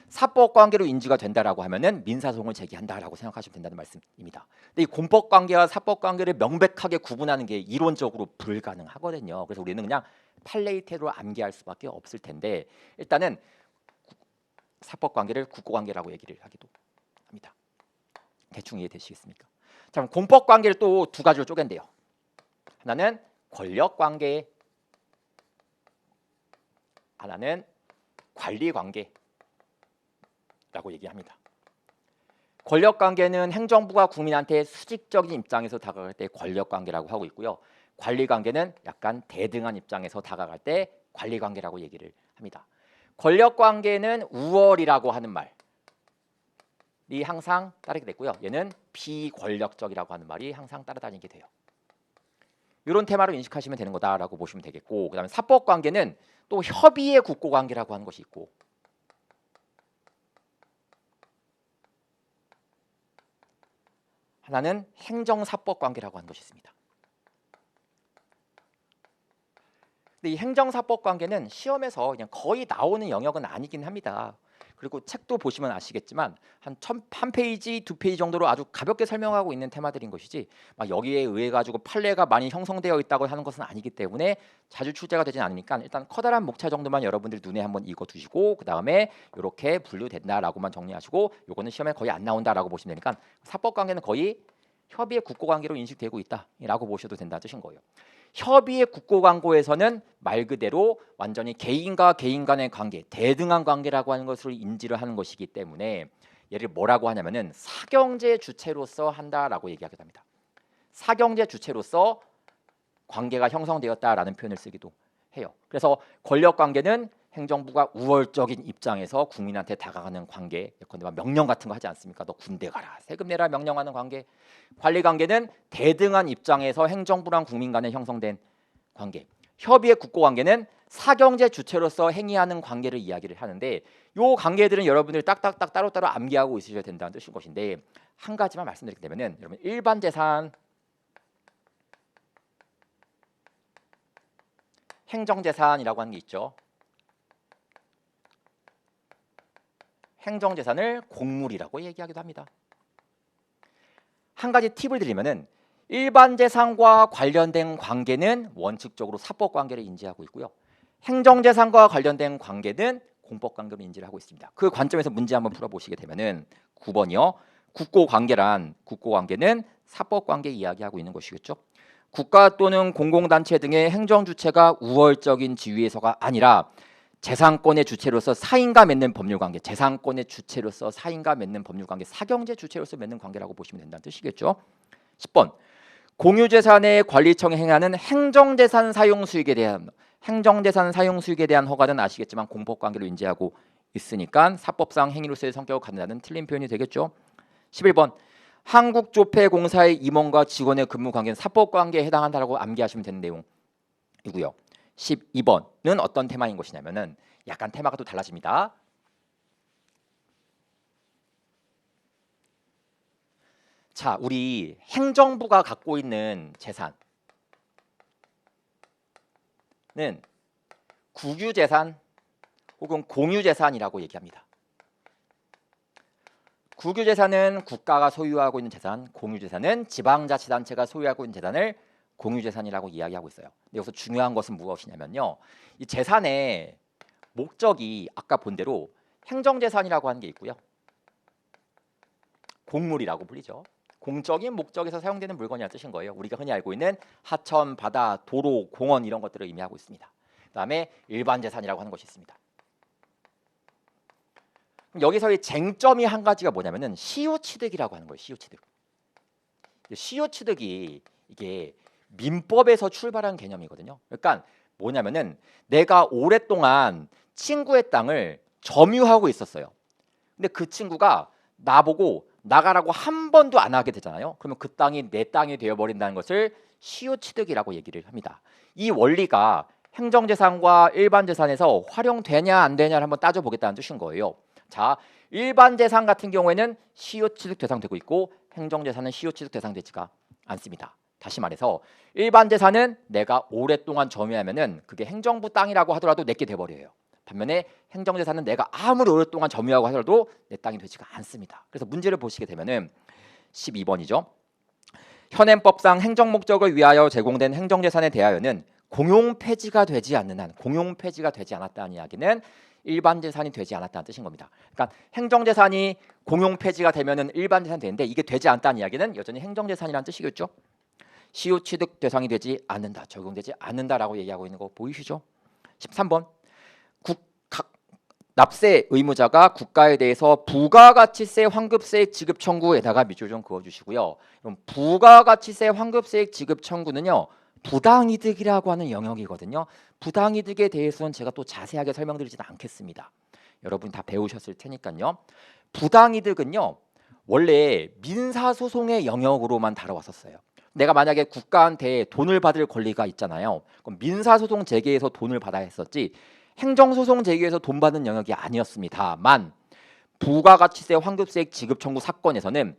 사법 관계로 인지가 된다라고 하면은 민사소송을 제기한다라고 생각하시면 된다는 말씀입니다. 근데 이 공법 관계와 사법 관계를 명백하게 구분하는 게 이론적으로 불가능하거든요. 그래서 우리는 그냥 판례이태로 암기할 수밖에 없을 텐데 일단은 사법 관계를 국고 관계라고 얘기를 하기도 합니다. 대충 이해되시겠습니까? 자, 그럼 공법 관계를 또 두 가지로 쪼갠대요. 하나는 권력 관계, 하나는 관리 관계라고 얘기합니다. 권력 관계는 행정부가 국민한테 수직적인 입장에서 다가갈 때 권력 관계라고 하고 있고요. 관리 관계는 약간 대등한 입장에서 다가갈 때 관리 관계라고 얘기를 합니다. 권력 관계는 우월이라고 하는 말이 항상 따르게 됐고요. 얘는 비권력적이라고 하는 말이 항상 따라다니게 돼요. 이런 테마로 인식하시면 되는 거다라고 보시면 되겠고, 그다음에 사법 관계는 또 협의의 국고 관계라고 하는 것이 있고, 하나는 행정사법 관계라고 하는 것이 있습니다. 근데 이 행정사법 관계는 시험에서 그냥 거의 나오는 영역은 아니긴 합니다. 그리고 책도 보시면 아시겠지만 한 페이지, 두 페이지 정도로 아주 가볍게 설명하고 있는 테마들인 것이지 막 여기에 의해 가지고 판례가 많이 형성되어 있다고 하는 것은 아니기 때문에 자주 출제가 되진 않으니까 일단 커다란 목차 정도만 여러분들 눈에 한번 읽어 두시고 그 다음에 이렇게 분류된다라고만 정리하시고 요거는 시험에 거의 안 나온다라고 보시면 되니까 사법관계는 거의 협의의 국고관계로 인식되고 있다라고 보셔도 된다는 뜻인 거예요. 협의의 국고광고에서는 말 그대로 완전히 개인과 개인 간의 관계, 대등한 관계라고 하는 것으로 인지를 하는 것이기 때문에 얘를 뭐라고 하냐면은 사경제 주체로서 한다라고 얘기하기도 합니다. 사경제 주체로서 관계가 형성되었다라는 표현을 쓰기도 해요. 그래서 권력 관계는 행정부가 우월적인 입장에서 국민한테 다가가는 관계, 예컨대 명령 같은 거 하지 않습니까? 너 군대 가라, 세금 내라 명령하는 관계. 관리 관계는 대등한 입장에서 행정부랑 국민 간에 형성된 관계. 협의의 국고 관계는 사경제 주체로서 행위하는 관계를 이야기를 하는데 요 관계들은 여러분들 딱딱딱 따로따로 암기하고 있으셔야 된다는 뜻인 것인데 한 가지만 말씀드리게 되면은 여러분 일반 재산, 행정재산이라고 하는 게 있죠. 행정재산을 공물이라고 얘기하기도 합니다. 한 가지 팁을 드리면은 일반 재산과 관련된 관계는 원칙적으로 사법 관계를 인지하고 있고요. 행정재산과 관련된 관계는 공법 관계로 인지를 하고 있습니다. 그 관점에서 문제 한번 풀어보시게 되면은 9번이요. 국고관계는 사법관계 이야기하고 있는 것이겠죠. 국가 또는 공공단체 등의 행정주체가 우월적인 지위에서가 아니라 재산권의 주체로서 사인과 맺는 법률관계, 재산권의 주체로서 사인과 맺는 법률관계, 사경제 주체로서 맺는 관계라고 보시면 된다는 뜻이겠죠. 10번 공유재산의 관리청이 행하는 행정재산 사용수익에 대한 허가는 아시겠지만 공법관계로 인지하고 있으니까 사법상 행위로서의 성격을 갖는다는 틀린 표현이 되겠죠. 11번 한국조폐공사의 임원과 직원의 근무관계는 사법관계에 해당한다고 암기하시면 되는 내용이고요. 12번은 어떤 테마인 것이냐면은 약간 테마가 또 달라집니다. 자, 우리 행정부가 갖고 있는 재산은 국유재산 혹은 공유재산이라고 얘기합니다. 국유재산은 국가가 소유하고 있는 재산, 공유재산은 지방자치단체가 소유하고 있는 재산을 공유재산이라고 이야기하고 있어요. 근데 여기서 중요한 것은 무엇이냐면요. 이 재산의 목적이 아까 본 대로 행정재산이라고 하는 게 있고요. 공물이라고 불리죠. 공적인 목적에서 사용되는 물건이라는 뜻인 거예요. 우리가 흔히 알고 있는 하천, 바다, 도로, 공원 이런 것들을 의미하고 있습니다. 그다음에 일반 재산이라고 하는 것이 있습니다. 여기서의 쟁점이 한 가지가 뭐냐면은 시효취득이라고 하는 거예요. 시효취득. 시효취득이 이게 민법에서 출발한 개념이거든요. 그러니까 뭐냐면은 내가 오랫동안 친구의 땅을 점유하고 있었어요. 근데 그 친구가 나보고 나가라고 한 번도 안 하게 되잖아요. 그러면 그 땅이 내 땅이 되어버린다는 것을 시효취득이라고 얘기를 합니다. 이 원리가 행정재산과 일반재산에서 활용되냐 안 되냐를 한번 따져보겠다는 뜻인 거예요. 자, 일반재산 같은 경우에는 시효취득 대상되고 있고 행정재산은 시효취득 대상되지가 않습니다. 다시 말해서 일반재산은 내가 오랫동안 점유하면은 그게 행정부 땅이라고 하더라도 내게 돼버려요. 반면에 행정재산은 내가 아무리 오랫동안 점유하고 하더라도 내 땅이 되지가 않습니다. 그래서 문제를 보시게 되면은 12번이죠. 현행법상 행정 목적을 위하여 제공된 행정재산에 대하여는 공용 폐지가 되지 않는 한, 공용 폐지가 되지 않았다는 이야기는 일반 재산이 되지 않았다는 뜻인 겁니다. 그러니까 행정재산이 공용 폐지가 되면은 일반 재산이 되는데 이게 되지 않다는 이야기는 여전히 행정재산이라는 뜻이겠죠. 시효취득 대상이 되지 않는다, 적용되지 않는다라고 얘기하고 있는 거 보이시죠? 13번 납세 의무자가 국가에 대해서 부가가치세 환급세액 지급 청구에다가 밑줄 좀 그어주시고요. 그럼 부가가치세 환급세액 지급 청구는요, 부당이득이라고 하는 영역이거든요. 부당이득에 대해서는 제가 또 자세하게 설명드리지는 않겠습니다. 여러분 다 배우셨을 테니까요. 부당이득은요, 원래 민사소송의 영역으로만 다뤄왔었어요. 내가 만약에 국가한테 돈을 받을 권리가 있잖아요. 그럼 민사소송 재개에서 돈을 받아야 했었지 행정소송 재개에서 돈 받는 영역이 아니었습니다만 부가가치세 환급세액 지급 청구 사건에서는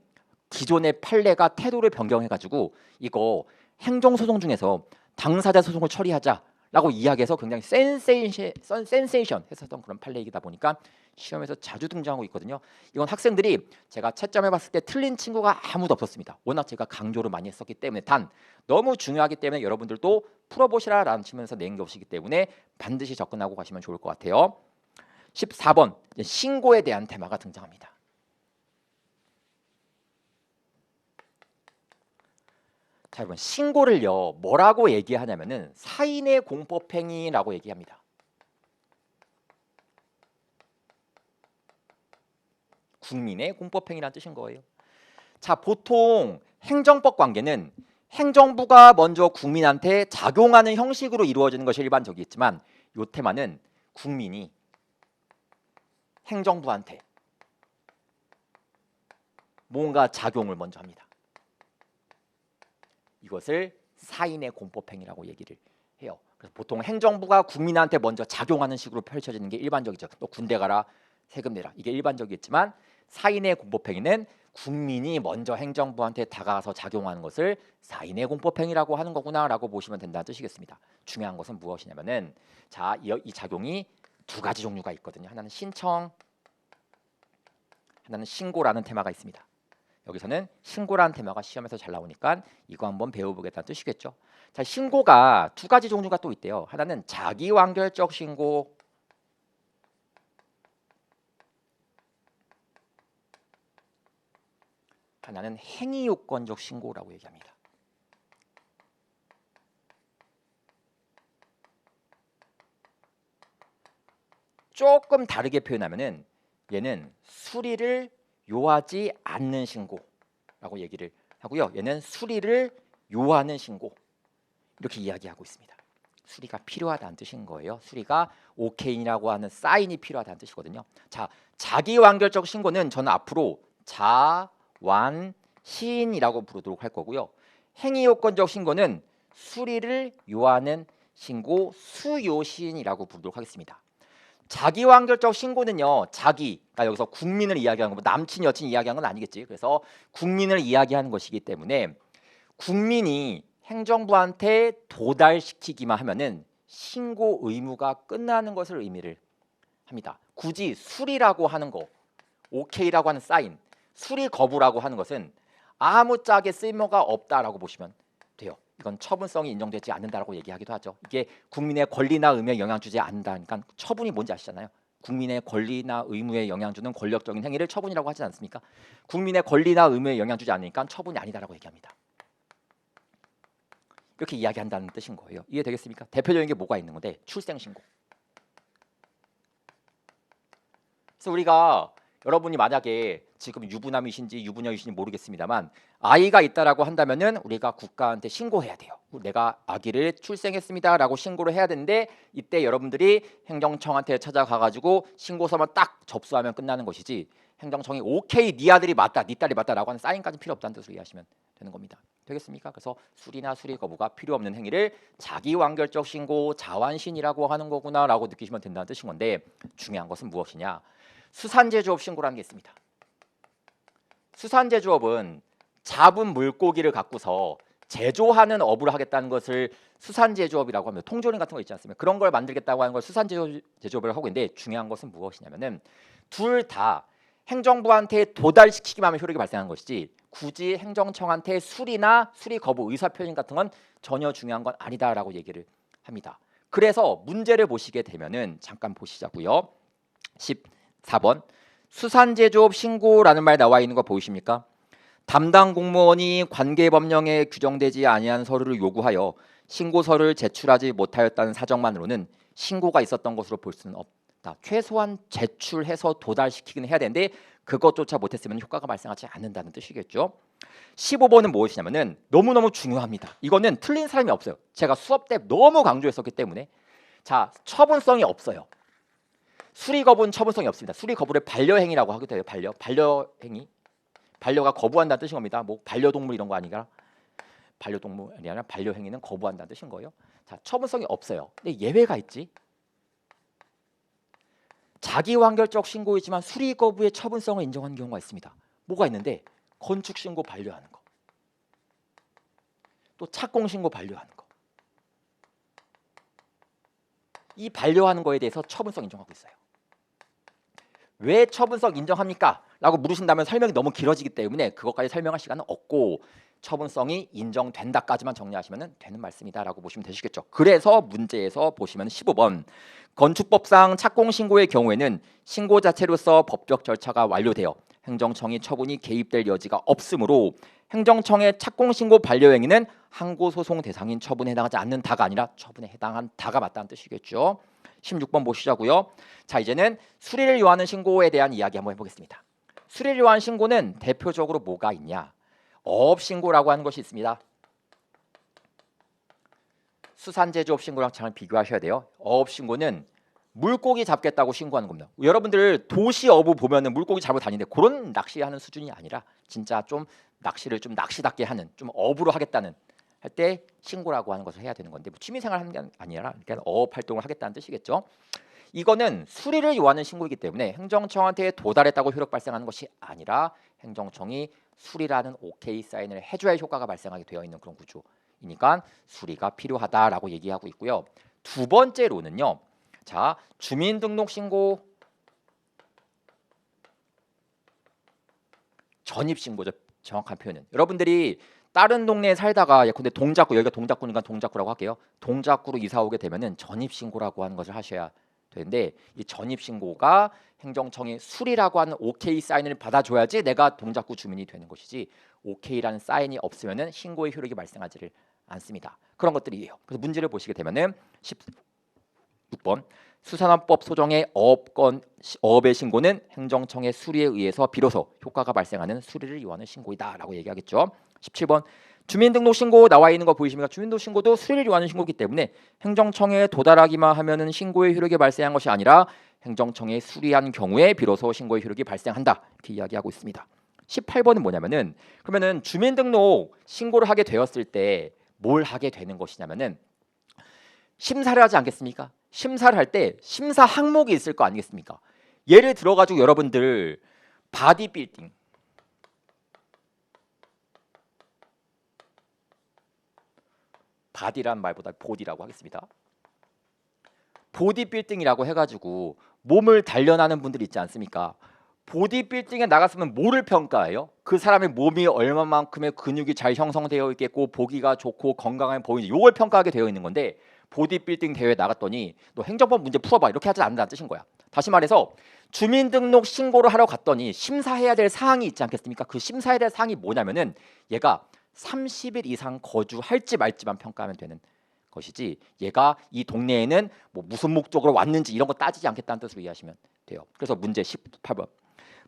기존의 판례가 태도를 변경해가지고 이거 행정소송 중에서 당사자 소송을 처리하자라고 이야기해서 굉장히 센세이션 했었던 그런 판례이다 보니까 시험에서 자주 등장하고 있거든요. 이건 학생들이 제가 채점해봤을 때 틀린 친구가 아무도 없었습니다. 워낙 제가 강조를 많이 했었기 때문에 단 너무 중요하기 때문에 여러분들도 풀어보시라라는 측면에서 낸 것이기 때문에 반드시 접근하고 가시면 좋을 것 같아요. 14번 신고에 대한 테마가 등장합니다. 자, 여러분 신고를요 뭐라고 얘기하냐면은 사인의 공법행위라고 얘기합니다. 국민의 공법행위라는 뜻인 거예요. 자, 보통 행정법 관계는 행정부가 먼저 국민한테 작용하는 형식으로 이루어지는 것이 일반적이겠지만 이 테마는 국민이 행정부한테 뭔가 작용을 먼저 합니다. 이것을 사인의 공법행위라고 얘기를 해요. 그래서 보통 행정부가 국민한테 먼저 작용하는 식으로 펼쳐지는 게 일반적이죠. 또 군대 가라, 세금 내라, 이게 일반적이겠지만 사인의 공법행위는 국민이 먼저 행정부한테 다가가서 작용하는 것을 사인의 공법행위라고 하는 거구나라고 보시면 된다는 뜻이겠습니다. 중요한 것은 무엇이냐면은 자, 이 작용이 두 가지 종류가 있거든요. 하나는 신청, 하나는 신고라는 테마가 있습니다. 여기서는 신고라는 테마가 시험에서 잘 나오니까 이거 한번 배워보겠다는 뜻이겠죠. 자, 신고가 두 가지 종류가 또 있대요. 하나는 자기완결적 신고, 하나는 행위 요건적 신고라고 얘기합니다. 조금 다르게 표현하면은 얘는 수리를 요하지 않는 신고라고 얘기를 하고요. 얘는 수리를 요하는 신고 이렇게 이야기하고 있습니다. 수리가 필요하다는 뜻인 거예요. 수리가 오케이라고 하는 사인이 필요하다는 뜻이거든요. 자, 자기완결적 신고는 저는 앞으로 자완시인이라고 부르도록 할 거고요. 행위요건적 신고는 수리를 요하는 신고 수요시인이라고 부르도록 하겠습니다. 자기완결적 신고는요, 자기가 여기서 국민을 이야기하는 거, 남친 여친 이야기하는 건 아니겠지. 그래서 국민을 이야기하는 것이기 때문에 국민이 행정부한테 도달시키기만 하면은 신고 의무가 끝나는 것을 의미를 합니다. 굳이 수리라고 하는 거, 오케이라고 하는 사인, 수리 거부라고 하는 것은 아무짝에 쓸모가 없다라고 보시면 돼요. 이건 처분성이 인정되지 않는다라고 얘기하기도 하죠. 이게 국민의 권리나 의무에 영향 주지 않는다니까 처분이 뭔지 아시잖아요. 국민의 권리나 의무에 영향 주는 권력적인 행위를 처분이라고 하지 않습니까? 국민의 권리나 의무에 영향 주지 않으니까 처분이 아니다라고 얘기합니다. 이렇게 이야기한다는 뜻인 거예요. 이해되겠습니까? 대표적인 게 뭐가 있는 건데 출생신고. 그래서 우리가 여러분이 만약에 지금 유부남이신지 유부녀이신지 모르겠습니다만 아이가 있다라고 한다면은 우리가 국가한테 신고해야 돼요. 내가 아기를 출생했습니다라고 신고를 해야 되는데 이때 여러분들이 행정청한테 찾아가가지고 신고서만 딱 접수하면 끝나는 것이지 행정청이 오케이 네 아들이 맞다 네 딸이 맞다라고 하는 사인까지 필요 없다는 뜻으로 이해하시면 되는 겁니다. 되겠습니까? 그래서 수리나 수리 거부가 필요 없는 행위를 자기완결적 신고 자완신이라고 하는 거구나라고 느끼시면 된다는 뜻인 건데 중요한 것은 무엇이냐? 수산제조업 신고라는 게 있습니다. 수산제조업은 잡은 물고기를 갖고서 제조하는 업을 하겠다는 것을 수산제조업이라고 하면 통조림 같은 거 있지 않습니까? 그런 걸 만들겠다고 하는 걸 수산제조업을 하고 있는데 중요한 것은 무엇이냐면은 둘 다 행정부한테 도달시키기만 하면 효력이 발생하는 것이지 굳이 행정청한테 수리나 수리 거부 의사표현 같은 건 전혀 중요한 건 아니다라고 얘기를 합니다. 그래서 문제를 보시게 되면은 잠깐 보시자고요. 14번 수산제조업 신고라는 말 나와 있는 거 보이십니까? 담당 공무원이 관계법령에 규정되지 아니한 서류를 요구하여 신고서를 제출하지 못하였다는 사정만으로는 신고가 있었던 것으로 볼 수는 없다. 최소한 제출해서 도달시키긴 해야 되는데 그것조차 못했으면 효과가 발생하지 않는다는 뜻이겠죠. 15번은 무엇이냐면은 너무너무 중요합니다. 이거는 틀린 사람이 없어요. 제가 수업 때 너무 강조했었기 때문에 자 처분성이 없어요. 수리거부는 처분성이 없습니다. 수리거부를 반려행위라고 하기도 해요. 반려행위. 반려가 거부한다는 뜻인 겁니다. 뭐 반려동물 이런 거 아니라 반려동물이 아니라 반려행위는 거부한다는 뜻인 거예요. 자, 처분성이 없어요. 근데 예외가 있지. 자기완결적 신고이지만 수리거부의 처분성을 인정하는 경우가 있습니다. 뭐가 있는데 건축신고 반려하는 거. 또 착공신고 반려하는 거. 이 반려하는 거에 대해서 처분성 인정하고 있어요. 왜 처분성 인정합니까? 라고 물으신다면 설명이 너무 길어지기 때문에 그것까지 설명할 시간은 없고 처분성이 인정된다까지만 정리하시면 되는 말씀이다 라고 보시면 되시겠죠. 그래서 문제에서 보시면 15번 건축법상 착공신고의 경우에는 신고 자체로서 법적 절차가 완료되어 행정청이 처분이 개입될 여지가 없으므로 행정청의 착공신고 반려행위는 항고소송 대상인 처분에 해당하지 않는다가 아니라 처분에 해당한다가 맞다는 뜻이겠죠. 16번 보시자고요. 자, 이제는 수리를 요하는 신고에 대한 이야기 한번 해보겠습니다. 수리를 요하는 신고는 대표적으로 뭐가 있냐? 어업신고라고 하는 것이 있습니다. 수산제조업 신고랑 잘 비교하셔야 돼요. 어업신고는 물고기 잡겠다고 신고하는 겁니다. 여러분들 도시 어부 보면은 물고기 잡으러 다니는데 그런 낚시하는 수준이 아니라 진짜 좀 낚시를 좀 낚시답게 하는 좀 어부로 하겠다는 할 때 신고라고 하는 것을 해야 되는 건데 뭐 취미생활 하는 게 아니라 그러니까 어업 활동을 하겠다는 뜻이겠죠. 이거는 수리를 요하는 신고이기 때문에 행정청한테 도달했다고 효력 발생하는 것이 아니라 행정청이 수리라는 오케이 사인을 해줘야 효과가 발생하게 되어 있는 그런 구조이니까 수리가 필요하다라고 얘기하고 있고요. 두 번째로는요. 자, 주민등록신고 전입신고죠. 정확한 표현은 여러분들이 다른 동네에 살다가 예컨대 동작구 여기가 동작구니까 동작구라고 할게요. 동작구로 이사 오게 되면은 전입신고라고 하는 것을 하셔야 되는데 이 전입 신고가 행정청의 수리라고 하는 OK 사인을 받아줘야지 내가 동작구 주민이 되는 것이지 OK라는 사인이 없으면은 신고의 효력이 발생하지를 않습니다. 그런 것들이에요. 그래서 문제를 보시게 되면은 16번 수산업법 소정의 어업의 신고는 행정청의 수리에 의해서 비로소 효과가 발생하는 수리를 요하는 신고이다라고 얘기하겠죠. 17번 주민등록 신고 나와 있는 거 보이십니까? 주민등록 신고도 수리를 요하는 신고이기 때문에 행정청에 도달하기만 하면은 신고의 효력이 발생한 것이 아니라 행정청에 수리한 경우에 비로소 신고의 효력이 발생한다. 이렇게 이야기하고 있습니다. 18번은 뭐냐면은 그러면은 주민등록 신고를 하게 되었을 때 뭘 하게 되는 것이냐면은 심사를 하지 않겠습니까? 심사를 할 때 심사 항목이 있을 거 아니겠습니까? 예를 들어 가지고 여러분들 바디빌딩 바디란 말보다 보디라고 하겠습니다. 보디빌딩이라고 해가지고 몸을 단련하는 분들 있지 않습니까? 보디빌딩에 나갔으면 뭐를 평가해요? 그 사람의 몸이 얼마만큼의 근육이 잘 형성되어 있겠고 보기가 좋고 건강해 보이는지 이걸 평가하게 되어 있는 건데 보디빌딩 대회에 나갔더니 너 행정법 문제 풀어봐 이렇게 하지 않는다는 뜻인 거야. 다시 말해서 주민등록 신고를 하러 갔더니 심사해야 될 사항이 있지 않겠습니까? 그 심사해야 될 사항이 뭐냐면은 얘가 30일 이상 거주할지 말지만 평가하면 되는 것이지 얘가 이 동네에는 뭐 무슨 목적으로 왔는지 이런 거 따지지 않겠다는 뜻으로 이해하시면 돼요. 그래서 문제 18번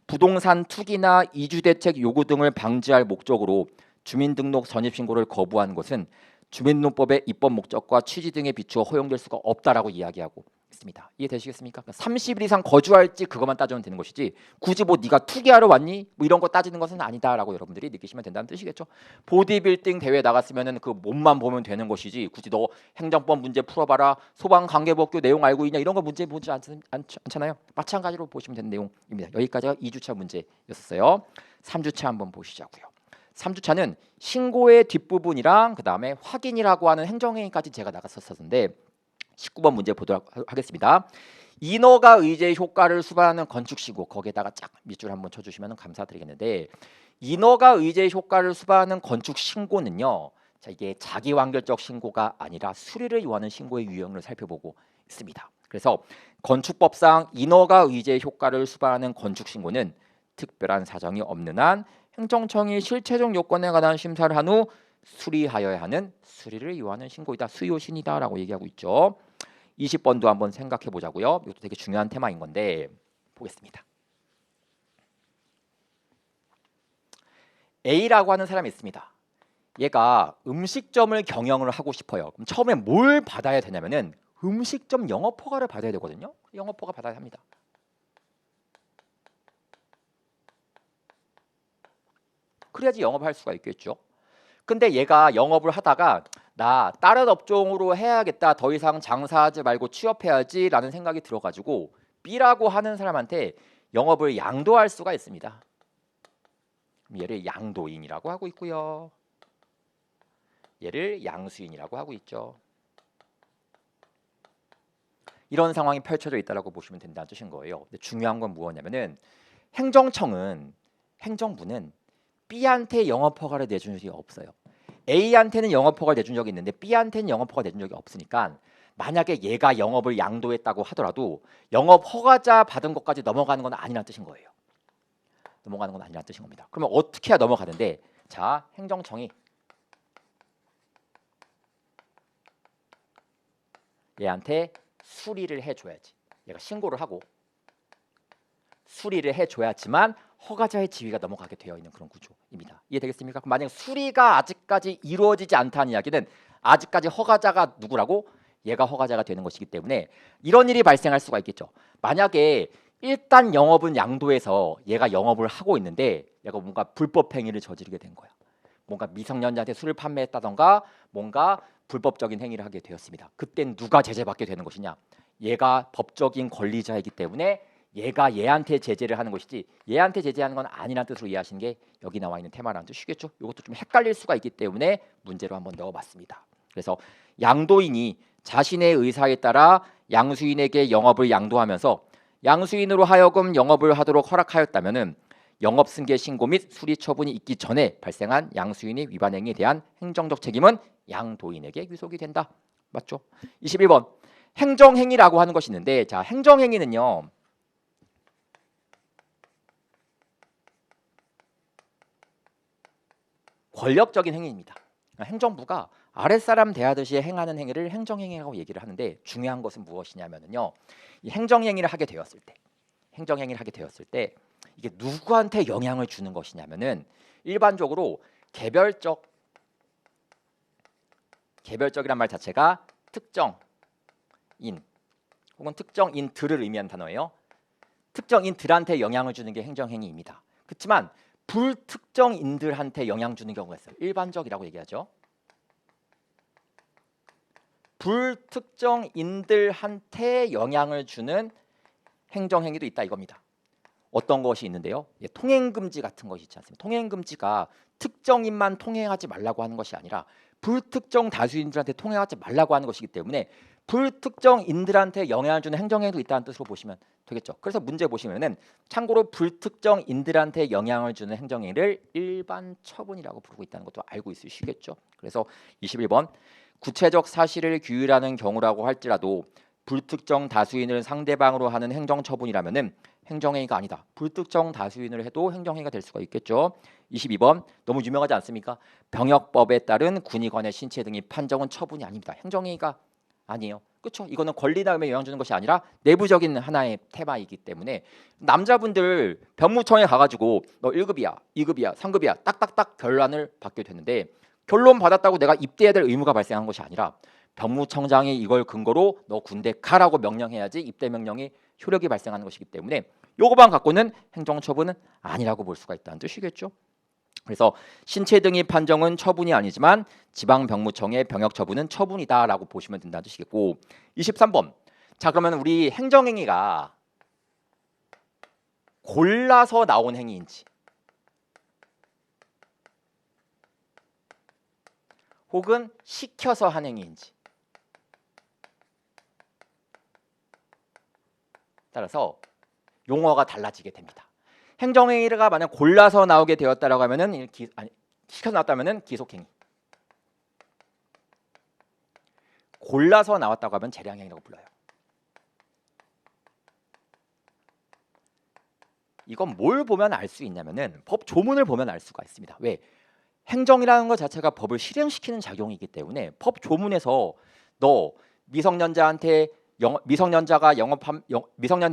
부동산 투기나 이주대책 요구 등을 방지할 목적으로 주민등록 전입신고를 거부한 것은 주민등록법의 입법 목적과 취지 등에 비추어 허용될 수가 없다라고 이야기하고 있습니다. 이해되시겠습니까? 30일 이상 거주할지 그것만 따지면 되는 것이지 굳이 뭐 네가 투기하러 왔니? 뭐 이런 거 따지는 것은 아니다라고 여러분들이 느끼시면 된다는 뜻이겠죠. 보디빌딩 대회 나갔으면은 그 몸만 보면 되는 것이지 굳이 너 행정법 문제 풀어봐라 소방관계법규 내용 알고 있냐 이런 거 문제 보지 않잖아요. 마찬가지로 보시면 되는 내용입니다. 여기까지가 2주차 문제였었어요. 3주차 한번 보시자고요. 3주차는 신고의 뒷부분이랑 그 다음에 확인이라고 하는 행정행위까지 제가 나갔었었는데 19번 문제 보도록 하겠습니다. 인허가 의제 효과를 수반하는 건축신고 거기에다가 쫙 밑줄 한번 쳐주시면 감사드리겠는데 인허가 의제 효과를 수반하는 건축신고는요. 자, 이게 자기완결적 신고가 아니라 수리를 요하는 신고의 유형을 살펴보고 있습니다. 그래서 건축법상 인허가 의제 효과를 수반하는 건축신고는 특별한 사정이 없는 한 행정청이 실체적 요건에 관한 심사를 한 후 수리하여야 하는 수리를 요하는 신고이다. 수요신이다라고 얘기하고 있죠. 20번도 한번 생각해 보자고요. 이것도 되게 중요한 테마인 건데 보겠습니다. A라고 하는 사람이 있습니다. 얘가 음식점을 경영을 하고 싶어요. 그럼 처음에 뭘 받아야 되냐면은 음식점 영업 허가를 받아야 되거든요. 영업 허가 받아야 합니다. 그래야지 영업할 수가 있겠죠. 근데 얘가 영업을 하다가 나 다른 업종으로 해야겠다. 더 이상 장사하지 말고 취업해야지 라는 생각이 들어가지고 B라고 하는 사람한테 영업을 양도할 수가 있습니다. 얘를 양도인이라고 하고 있고요. 얘를 양수인이라고 하고 있죠. 이런 상황이 펼쳐져 있다고 보시면 된다는 뜻인 거예요. 근데 중요한 건 무엇이냐면은 행정부는 B한테 영업 허가를 내준 적이 없어요. A한테는 영업 허가를 내준 적이 있는데 B한테는 영업 허가 내준 적이 없으니까 만약에 얘가 영업을 양도했다고 하더라도 영업 허가자 받은 것까지 넘어가는 건 아니라는 뜻인 거예요. 넘어가는 건 아니라는 뜻인 겁니다. 그러면 어떻게 해야 넘어가는데 자, 행정청이 얘한테 수리를 해줘야지. 얘가 신고를 하고 수리를 해줘야지만 허가자의 지위가 넘어가게 되어 있는 그런 구조입니다. 이해되겠습니까? 그럼 만약 수리가 아직까지 이루어지지 않다는 이야기는 아직까지 허가자가 누구라고? 얘가 허가자가 되는 것이기 때문에 이런 일이 발생할 수가 있겠죠. 만약에 일단 영업은 양도해서 얘가 영업을 하고 있는데 얘가 뭔가 불법 행위를 저지르게 된 거야. 뭔가 미성년자한테 술을 판매했다던가 뭔가 불법적인 행위를 하게 되었습니다. 그땐 누가 제재받게 되는 것이냐? 얘가 법적인 권리자이기 때문에 얘가 얘한테 제재를 하는 것이지 얘한테 제재하는 건 아니라는 뜻으로 이해하시는 게 여기 나와 있는 테마라는 뜻이겠죠. 이것도 좀 헷갈릴 수가 있기 때문에 문제로 한번 넣어봤습니다. 그래서 양도인이 자신의 의사에 따라 양수인에게 영업을 양도하면서 양수인으로 하여금 영업을 하도록 허락하였다면은 영업승계 신고 및 수리 처분이 있기 전에 발생한 양수인의 위반 행위에 대한 행정적 책임은 양도인에게 위속이 된다. 맞죠? 21번 행정행위라고 하는 것이 있는데, 자, 행정행위는요, 권력적인 행위입니다. 행정부가 아랫사람 대하듯이 행하는 행위를 행정행위라고 얘기를 하는데, 중요한 것은 무엇이냐면요, 이 행정행위를 하게 되었을 때, 이게 누구한테 영향을 주는 것이냐면은, 일반적으로 개별적이란 말 자체가 특정인 혹은 특정인들을 의미하는 단어예요. 특정인들한테 영향을 주는 게 행정행위입니다. 그렇지만 불특정인들한테 영향 주는 경우가 있어요. 일반적이라고 얘기하죠. 불특정인들한테 영향을 주는 행정행위도 있다 이겁니다. 어떤 것이 있는데요, 통행금지 같은 것이 있지 않습니까? 통행금지가 특정인만 통행하지 말라고 하는 것이 아니라 불특정 다수인들한테 통행하지 말라고 하는 것이기 때문에 불특정인들한테 영향을 주는 행정행위도 있다는 뜻으로 보시면 되겠죠. 그래서 문제 보시면은 참고로 불특정인들한테 영향을 주는 행정행위를 일반 처분이라고 부르고 있다는 것도 알고 있으시겠죠. 그래서 21번 구체적 사실을 규율하는 경우라고 할지라도 불특정 다수인을 상대방으로 하는 행정처분이라면은 행정행위가 아니다. 불특정 다수인을 해도 행정행위가 될 수가 있겠죠. 22번 너무 유명하지 않습니까? 병역법에 따른 군의관의 신체 등의 판정은 처분이 아닙니다. 행정행위가 아니에요. 그렇죠? 이거는 권리다움에 영향 주는 것이 아니라 내부적인 하나의 테마이기 때문에 남자분들 병무청에 가가지고 너 1급이야, 2급이야, 3급이야 딱딱딱 결론을 받게 되는데, 결론 받았다고 내가 입대해야 될 의무가 발생한 것이 아니라 병무청장이 이걸 근거로 너 군대 가라고 명령해야지 입대 명령이 효력이 발생하는 것이기 때문에 요거만 갖고는 행정처분은 아니라고 볼 수가 있다는 뜻이겠죠. 그래서 신체 등의 판정은 처분이 아니지만 지방병무청의 병역처분은 처분이다라고 보시면 된다는 뜻이겠고, 23번 자, 그러면 우리 행정행위가 골라서 나온 행위인지 혹은 시켜서 한 행위인지 따라서 용어가 달라지게 됩니다. 행정행위가 만약 골라서 나오게 되었다라고 하면은 시켜서 나왔다면은 기속행위, 골라서 나왔다고 하면 재량행위라고 불러요. 이건 뭘 보면 알 수 있냐면은 법 조문을 보면 알 수가 있습니다. 왜? 행정이라는 것 자체가 법을 실행시키는 작용이기 때문에 법 조문에서 너 미성년자한테 미성년자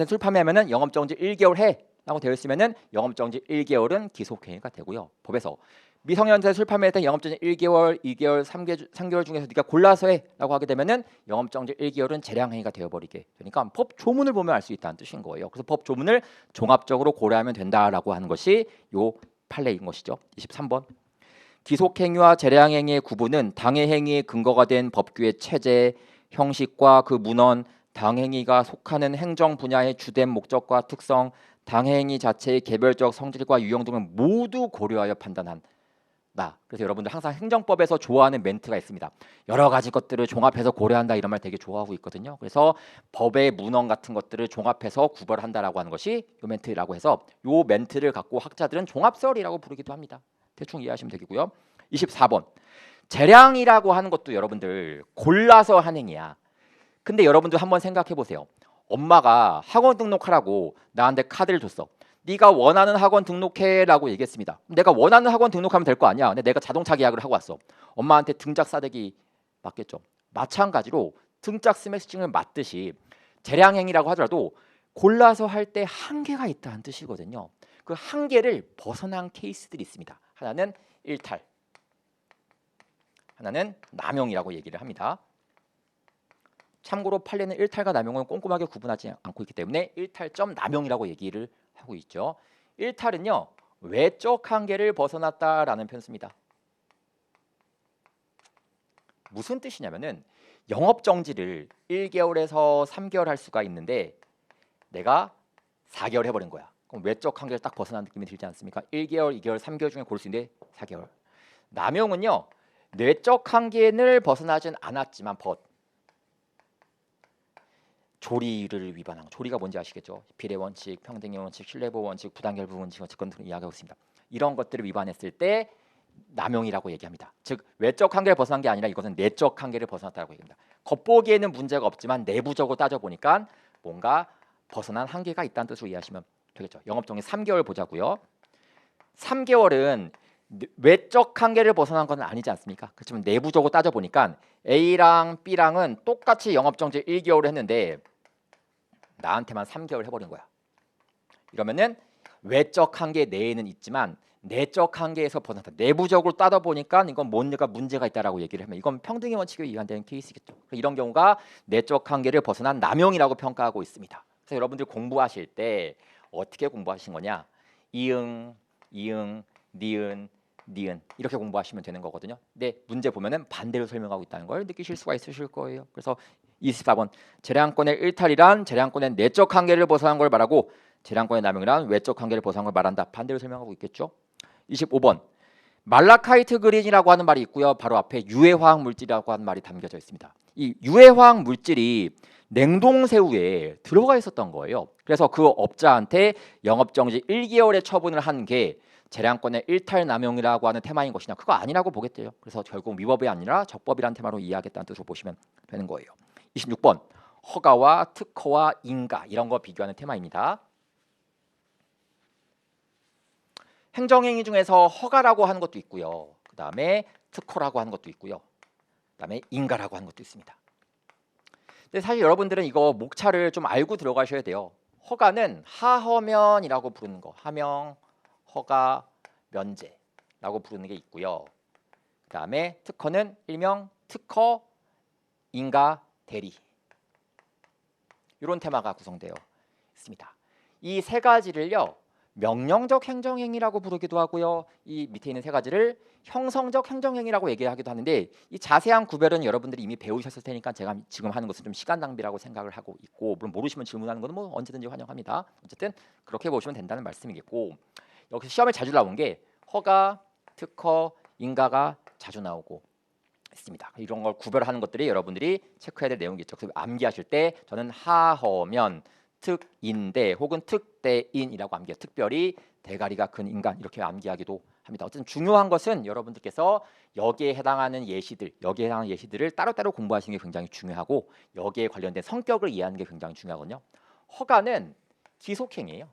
술 판매하면은 영업정지 1개월 해라고 되어 있으면은 영업정지 1개월은 기속행위가 되고요. 법에서 미성년자 술 판매할 때 영업정지 1개월, 2개월, 3개월 중에서 네가 골라서 해라고 하게 되면은 영업정지 1개월은 재량행위가 되어버리게 되니까 법 조문을 보면 알 수 있다는 뜻인 거예요. 그래서 법 조문을 종합적으로 고려하면 된다라고 하는 것이 요 판례인 것이죠. 23번 기속행위와 재량행위의 구분은 당해행위의 근거가 된 법규의 체제, 형식과 그 문헌, 당행위가 속하는 행정 분야의 주된 목적과 특성, 당행위 자체의 개별적 성질과 유형 등을 모두 고려하여 판단한다. 그래서 여러분들 항상 행정법에서 좋아하는 멘트가 있습니다. 여러 가지 것들을 종합해서 고려한다 이런 말 되게 좋아하고 있거든요. 그래서 법의 문헌 같은 것들을 종합해서 구별한다라고 하는 것이 요 멘트라고 해서 요 멘트를 갖고 학자들은 종합설이라고 부르기도 합니다. 대충 이해하시면 되겠고요. 24번 재량이라고 하는 것도 여러분들 골라서 한 행위야. 근데 여러분들 한번 생각해 보세요. 엄마가 학원 등록하라고 나한테 카드를 줬어. 네가 원하는 학원 등록해라고 얘기했습니다. 내가 원하는 학원 등록하면 될 거 아니야. 근데 내가 자동차 계약을 하고 왔어. 엄마한테 등짝 싸대기 맞겠죠. 마찬가지로 등짝 스매싱을 맞듯이 재량행위라고 하더라도 골라서 할 때 한계가 있다는 뜻이거든요. 그 한계를 벗어난 케이스들이 있습니다. 하나는 일탈, 하나는 남용이라고 얘기를 합니다. 참고로 판례는 일탈과 남용은 꼼꼼하게 구분하지 않고 있기 때문에 일탈점 남용이라고 얘기를 하고 있죠. 일탈은요, 외적 한계를 벗어났다라는 표현입니다. 무슨 뜻이냐면은 영업 정지를 1개월에서 3개월 할 수가 있는데 내가 4개월 해버린 거야. 그럼 외적 한계를 딱 벗어난 느낌이 들지 않습니까? 1개월, 2개월, 3개월 중에 고를 수 있는데 4개월. 남용은요, 내적 한계를 벗어나진 않았지만 조리를 위반한 거. 조리가 뭔지 아시겠죠? 비례 원칙, 평등의 원칙, 신뢰보호 원칙, 부당결부 원칙, 어쨌건 이야기하고 있습니다. 이런 것들을 위반했을 때 남용이라고 얘기합니다. 즉 외적 한계를 벗어난 게 아니라 이것은 내적 한계를 벗어났다고 얘기합니다. 겉보기에는 문제가 없지만 내부적으로 따져보니까 뭔가 벗어난 한계가 있다는 뜻으로 이해하시면 되겠죠. 영업정지 3개월 보자고요. 3개월은 외적 한계를 벗어난 건 아니지 않습니까? 그렇지만 내부적으로 따져보니까 A랑 B랑은 똑같이 영업정지 1개월을 했는데 나한테만 3개월 해버린 거야. 이러면은 외적 한계 내에는 있지만 내적 한계에서 벗어났다. 내부적으로 따져보니까 이건 뭔가 문제가 있다라고 얘기를 하면 이건 평등의 원칙에 위반되는 케이스겠죠. 이런 경우가 내적 한계를 벗어난 남용이라고 평가하고 있습니다. 그래서 여러분들 공부하실 때 어떻게 공부하신 거냐? 이응, 이응, 니은, 니은 이렇게 공부하시면 되는 거거든요. 근데 문제 보면은 반대로 설명하고 있다는 걸 느끼실 수가 있으실 거예요. 그래서 24번 재량권의 일탈이란 재량권의 내적 한계를 벗어난 걸 말하고 재량권의 남용이란 외적 한계를 벗어난 걸 말한다. 반대로 설명하고 있겠죠. 25번 말라카이트 그린이라고 하는 말이 있고요. 바로 앞에 유해화학 물질이라고 하는 말이 담겨져 있습니다. 이 유해화학 물질이 냉동새우에 들어가 있었던 거예요. 그래서 그 업자한테 영업정지 1개월의 처분을 한 게 재량권의 일탈 남용이라고 하는 테마인 것이냐? 그거 아니라고 보겠대요. 그래서 결국 위법이 아니라 적법이라는 테마로 이해하겠다는 뜻으로 보시면 되는 거예요. 26번 허가와 특허와 인가 이런 거 비교하는 테마입니다. 행정행위 중에서 허가라고 하는 것도 있고요. 그 다음에 특허라고 하는 것도 있고요. 그 다음에 인가라고 하는 것도 있습니다. 근데 사실 여러분들은 이거 목차를 좀 알고 들어가셔야 돼요. 허가는 하허면이라고 부르는 거, 하명, 허가, 면제라고 부르는 게 있고요. 그 다음에 특허는 일명 특허, 인가, 대리 이런 테마가 구성되어 있습니다. 이 세 가지를요. 명령적 행정행위라고 부르기도 하고요. 이 밑에 있는 세 가지를 형성적 행정행위라고 얘기하기도 하는데 이 자세한 구별은 여러분들이 이미 배우셨을 테니까 제가 지금 하는 것은 좀 시간 낭비라고 생각을 하고 있고 물론 모르시면 질문하는 것은 뭐 언제든지 환영합니다. 어쨌든 그렇게 보시면 된다는 말씀이겠고 여기서 시험에 자주 나온 게 허가, 특허, 인가가 자주 나오고 있습니다. 이런 걸 구별하는 것들이 여러분들이 체크해야 될 내용이겠죠. 그래서 암기하실 때 저는 하허면 특인대 혹은 특대인이라고 암기해요. 특별히 대가리가 큰 인간 이렇게 암기하기도 합니다. 어쨌든 중요한 것은 여러분들께서 여기에 해당하는 예시들을 따로따로 공부하시는 게 굉장히 중요하고 여기에 관련된 성격을 이해하는 게 굉장히 중요하거든요. 허가는 기속행위예요.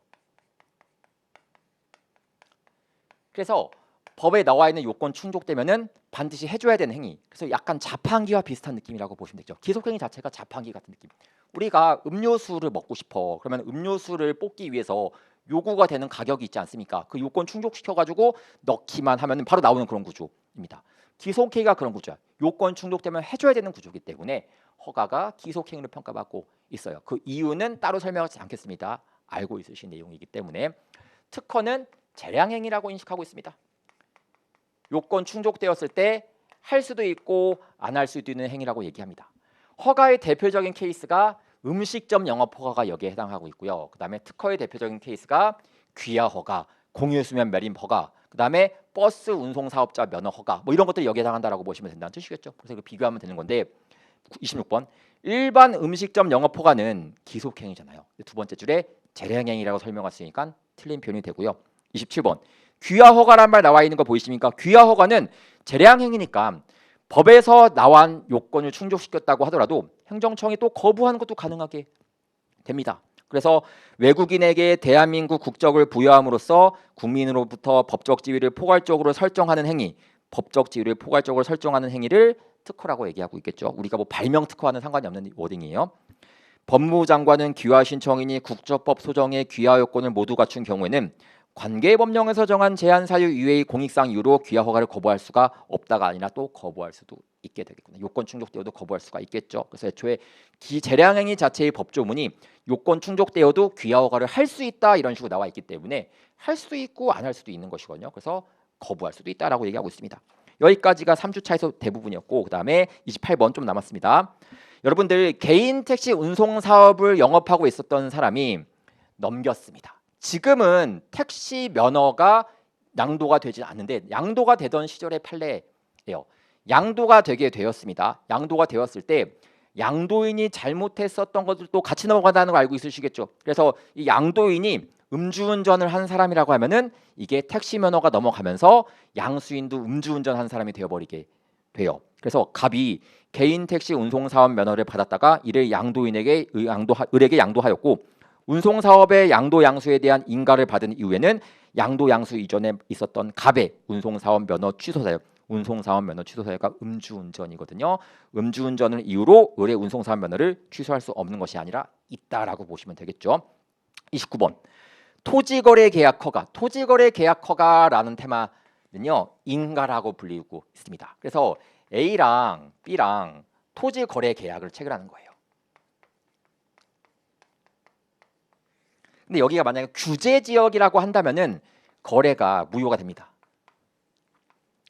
그래서 법에 나와 있는 요건 충족되면은 반드시 해줘야 되는 행위. 그래서 약간 자판기와 비슷한 느낌이라고 보시면 되죠. 기속행위 자체가 자판기 같은 느낌. 우리가 음료수를 먹고 싶어. 그러면 음료수를 뽑기 위해서 요구가 되는 가격이 있지 않습니까? 그 요건 충족시켜가지고 넣기만 하면 바로 나오는 그런 구조입니다. 기속행위가 그런 구조야. 요건 충족되면 해줘야 되는 구조이기 때문에 허가가 기속행위로 평가받고 있어요. 그 이유는 따로 설명하지 않겠습니다. 알고 있으신 내용이기 때문에 특허는 재량행위라고 인식하고 있습니다. 요건 충족되었을 때 할 수도 있고 안 할 수도 있는 행위라고 얘기합니다. 허가의 대표적인 케이스가 음식점 영업 허가가 여기에 해당하고 있고요. 그 다음에 특허의 대표적인 케이스가 귀하 허가, 공유수면 매림 허가, 그 다음에 버스 운송 사업자 면허 허가 뭐 이런 것들이 여기에 해당한다라고 보시면 된다는 뜻이겠죠. 그래서 이거 비교하면 되는 건데 26번 일반 음식점 영업 허가는 기속행위잖아요. 두 번째 줄에 재량행위라고 설명했으니까 틀린 표현이 되고요. 27번 귀하 허가란 말 나와 있는 거 보이십니까? 귀하 허가는 재량행위니까 법에서 나온 요건을 충족시켰다고 하더라도 행정청이 또 거부하는 것도 가능하게 됩니다. 그래서 외국인에게 대한민국 국적을 부여함으로써 국민으로부터 법적 지위를 포괄적으로 설정하는 행위, 법적 지위를 포괄적으로 설정하는 행위를 특허라고 얘기하고 있겠죠. 우리가 뭐 발명 특허와는 상관이 없는 워딩이에요. 법무부 장관은 귀하 신청인이 국적법 소정의 귀하 요건을 모두 갖춘 경우에는 관계법령에서 정한 제한 사유 이외의 공익상 이유로 귀하 허가를 거부할 수가 없다가 아니라 또 거부할 수도 있게 되겠구나. 요건 충족되어도 거부할 수가 있겠죠. 그래서 애초에 재량행위 자체의 법조문이 요건 충족되어도 귀하 허가를 할 수 있다 이런 식으로 나와 있기 때문에 할 수도 있고 안 할 수도 있는 것이거든요. 그래서 거부할 수도 있다라고 얘기하고 있습니다. 여기까지가 3주차에서 대부분이었고 그 다음에 28번 좀 남았습니다. 여러분들 개인 택시 운송 사업을 영업하고 있었던 사람이 넘겼습니다. 지금은 택시 면허가 양도가 되지 않는데 양도가 되던 시절의 판례예요. 양도가 되게 되었습니다. 양도가 되었을 때 양도인이 잘못했었던 것들도 같이 넘어간다는 걸 알고 있으시겠죠. 그래서 이 양도인이 음주운전을 한 사람이라고 하면은 이게 택시 면허가 넘어가면서 양수인도 음주운전 한 사람이 되어버리게 돼요. 그래서 갑이 개인 택시 운송사업 면허를 받았다가 이를 을에게 양도하였고 운송사업의 양도 양수에 대한 인가를 받은 이후에는 양도 양수 이전에 있었던 갑의 운송사업 면허 취소사유, 운송사업 면허 취소사유가 음주운전이거든요. 음주운전을 이유로 을의 운송사업 면허를 취소할 수 없는 것이 아니라 있다라고 보시면 되겠죠. 29번 토지거래 계약 허가. 토지거래 계약 허가라는 테마는요 인가라고 불리고 있습니다. 그래서 A랑 B랑 토지거래 계약을 체결하는 거예요. 근데 여기가 만약에 규제 지역이라고 한다면은 거래가 무효가 됩니다.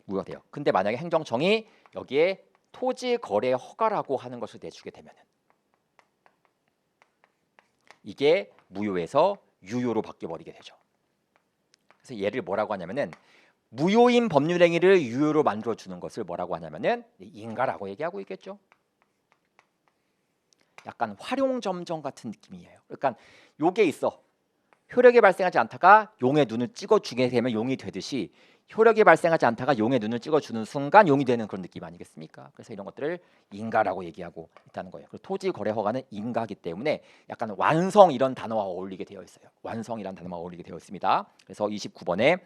무효가 돼요. 근데 만약에 행정청이 여기에 토지 거래 허가라고 하는 것을 내주게 되면은 이게 무효에서 유효로 바뀌어 버리게 되죠. 그래서 얘를 뭐라고 하냐면은 무효인 법률 행위를 유효로 만들어 주는 것을 뭐라고 하냐면은 인가라고 얘기하고 있겠죠. 약간 활용점정 같은 느낌이에요. 그러니까 요게 있어. 효력이 발생하지 않다가 용의 눈을 찍어주게 되면 용이 되듯이 효력이 발생하지 않다가 용의 눈을 찍어주는 순간 용이 되는 그런 느낌 아니겠습니까? 그래서 이런 것들을 인가라고 얘기하고 있다는 거예요. 그리고 토지 거래 허가는 인가기 때문에 약간 완성 이런 단어와 어울리게 되어 있어요. 완성이란 단어와 어울리게 되어 있습니다. 그래서 29번에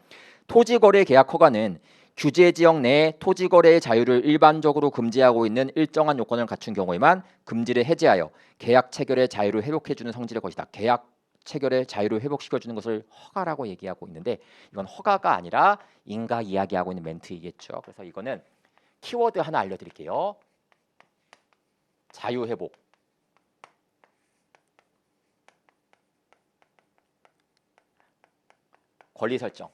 토지 거래 계약 허가는 규제 지역 내 토지 거래의 자유를 일반적으로 금지하고 있는 일정한 요건을 갖춘 경우에만 금지를 해제하여 계약 체결의 자유를 회복해 주는 성질의 것이다. 계약 체결의 자유를 회복시켜주는 것을 허가라고 얘기하고 있는데 이건 허가가 아니라 인가 이야기하고 있는 멘트이겠죠. 그래서 이거는 키워드 하나 알려드릴게요. 자유회복. 권리 설정.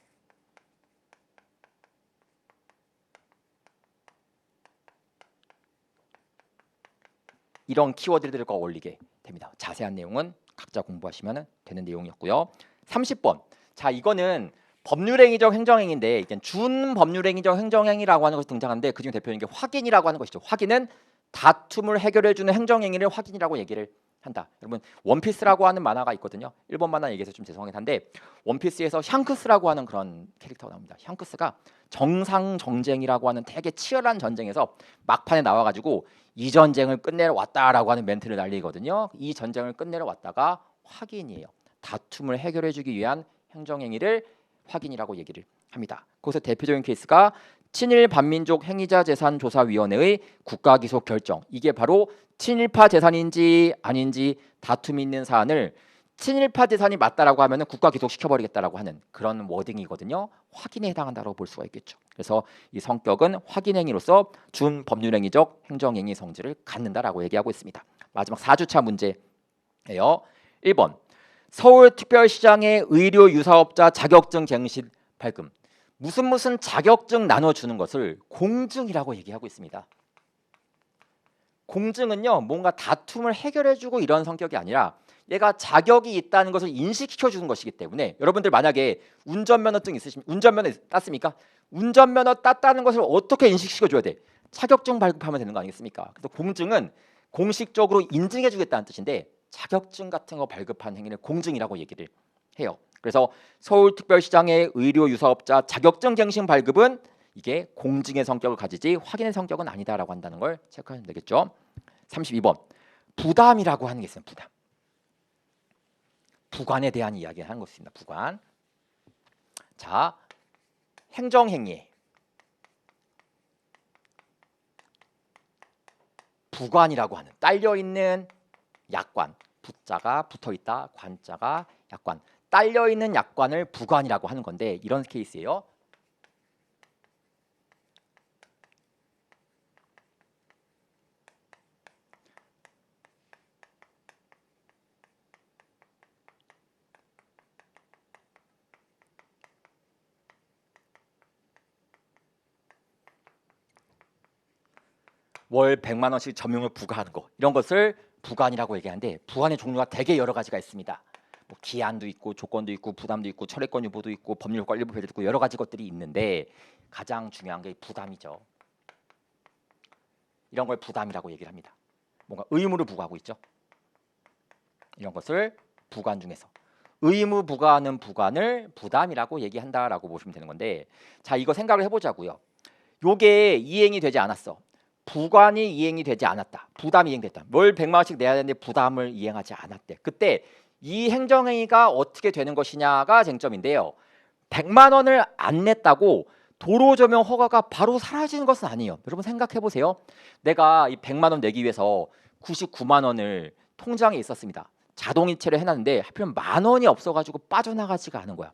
이런 키워드들과 어울리게 됩니다. 자세한 내용은 각자 공부하시면 되는 내용이었고요. 30번. 자, 이거는 법률행위적 행정행위인데 이게 준법률행위적 행정행위라고 하는 것이 등장하는데 그중 대표적인 게 확인이라고 하는 것이죠. 확인은 다툼을 해결해주는 행정행위를 확인이라고 얘기를 한다. 여러분 원피스라고 하는 만화가 있거든요. 일본 만화 얘기해서 좀 죄송하긴 한데 원피스에서 샹크스라고 하는 그런 캐릭터가 나옵니다. 샹크스가 정상 정쟁이라고 하는 되게 치열한 전쟁에서 막판에 나와가지고 이 전쟁을 끝내러 왔다라고 하는 멘트를 날리거든요. 이 전쟁을 끝내러 왔다가 확인이에요. 다툼을 해결해주기 위한 행정행위를 확인이라고 얘기를 합니다. 거기서 대표적인 케이스가 친일 반민족 행위자 재산 조사위원회의 국가기소 결정. 이게 바로 친일파 재산인지 아닌지 다툼이 있는 사안을 친일파 재산이 맞다라고 하면은 국가 기소시켜버리겠다라고 하는 그런 워딩이거든요. 확인에 해당한다고 볼 수가 있겠죠. 그래서 이 성격은 확인행위로서 준법률행위적 행정행위 성질을 갖는다라고 얘기하고 있습니다. 마지막 4주차 문제예요. 1번 서울특별시장의 의료유사업자 자격증 갱신 발급. 무슨 자격증 나눠주는 것을 공증이라고 얘기하고 있습니다. 공증은요 뭔가 다툼을 해결해주고 이런 성격이 아니라 얘가 자격이 있다는 것을 인식시켜주는 것이기 때문에 여러분들 만약에 운전면허증 있으시면 운전면허 땄습니까? 운전면허 땄다는 것을 어떻게 인식시켜줘야 돼? 자격증 발급하면 되는 거 아니겠습니까? 그래서 공증은 공식적으로 인증해주겠다는 뜻인데 자격증 같은 거 발급한 행위를 공증이라고 얘기를 해요. 그래서 서울특별시장의 의료유사업자 자격증 갱신 발급은 이게 공증의 성격을 가지지 확인의 성격은 아니다라고 한다는 걸 체크하시면 되겠죠. 32번 부담이라고 하는 게 있어요. 부담. 부관에 대한 이야기를 하는 것입니다. 부관. 자, 행정행위. 부관이라고 하는 딸려있는 약관. 부자가 붙어있다. 관자가 약관. 딸려있는 약관을 부관이라고 하는 건데 이런 케이스예요. 월 100만 원씩 점용을 부과하는 거 이런 것을 부관이라고 얘기하는데 부관의 종류가 되게 여러 가지가 있습니다. 뭐 기한도 있고 조건도 있고 부담도 있고 철회권 유보도 있고 법률 관리부 배제도 있고 여러 가지 것들이 있는데 가장 중요한 게 부담이죠. 이런 걸 부담이라고 얘기를 합니다. 뭔가 의무를 부과하고 있죠. 이런 것을 부관 중에서 의무 부과하는 부관을 부담이라고 얘기한다라고 보시면 되는 건데, 자 이거 생각을 해보자고요. 요게 이행이 되지 않았어. 부관이 이행이 되지 않았다. 부담이 이행됐다. 뭘 100만 원씩 내야 되는데 부담을 이행하지 않았대. 그때 이 행정행위가 어떻게 되는 것이냐가 쟁점인데요. 100만 원을 안 냈다고 도로 조명 허가가 바로 사라지는 것은 아니에요. 여러분 생각해 보세요. 내가 이 100만 원 내기 위해서 99만 원을 통장에 있었습니다. 자동이체를 해놨는데 하필 만 원이 없어가지고 빠져나가지가 않은 거야.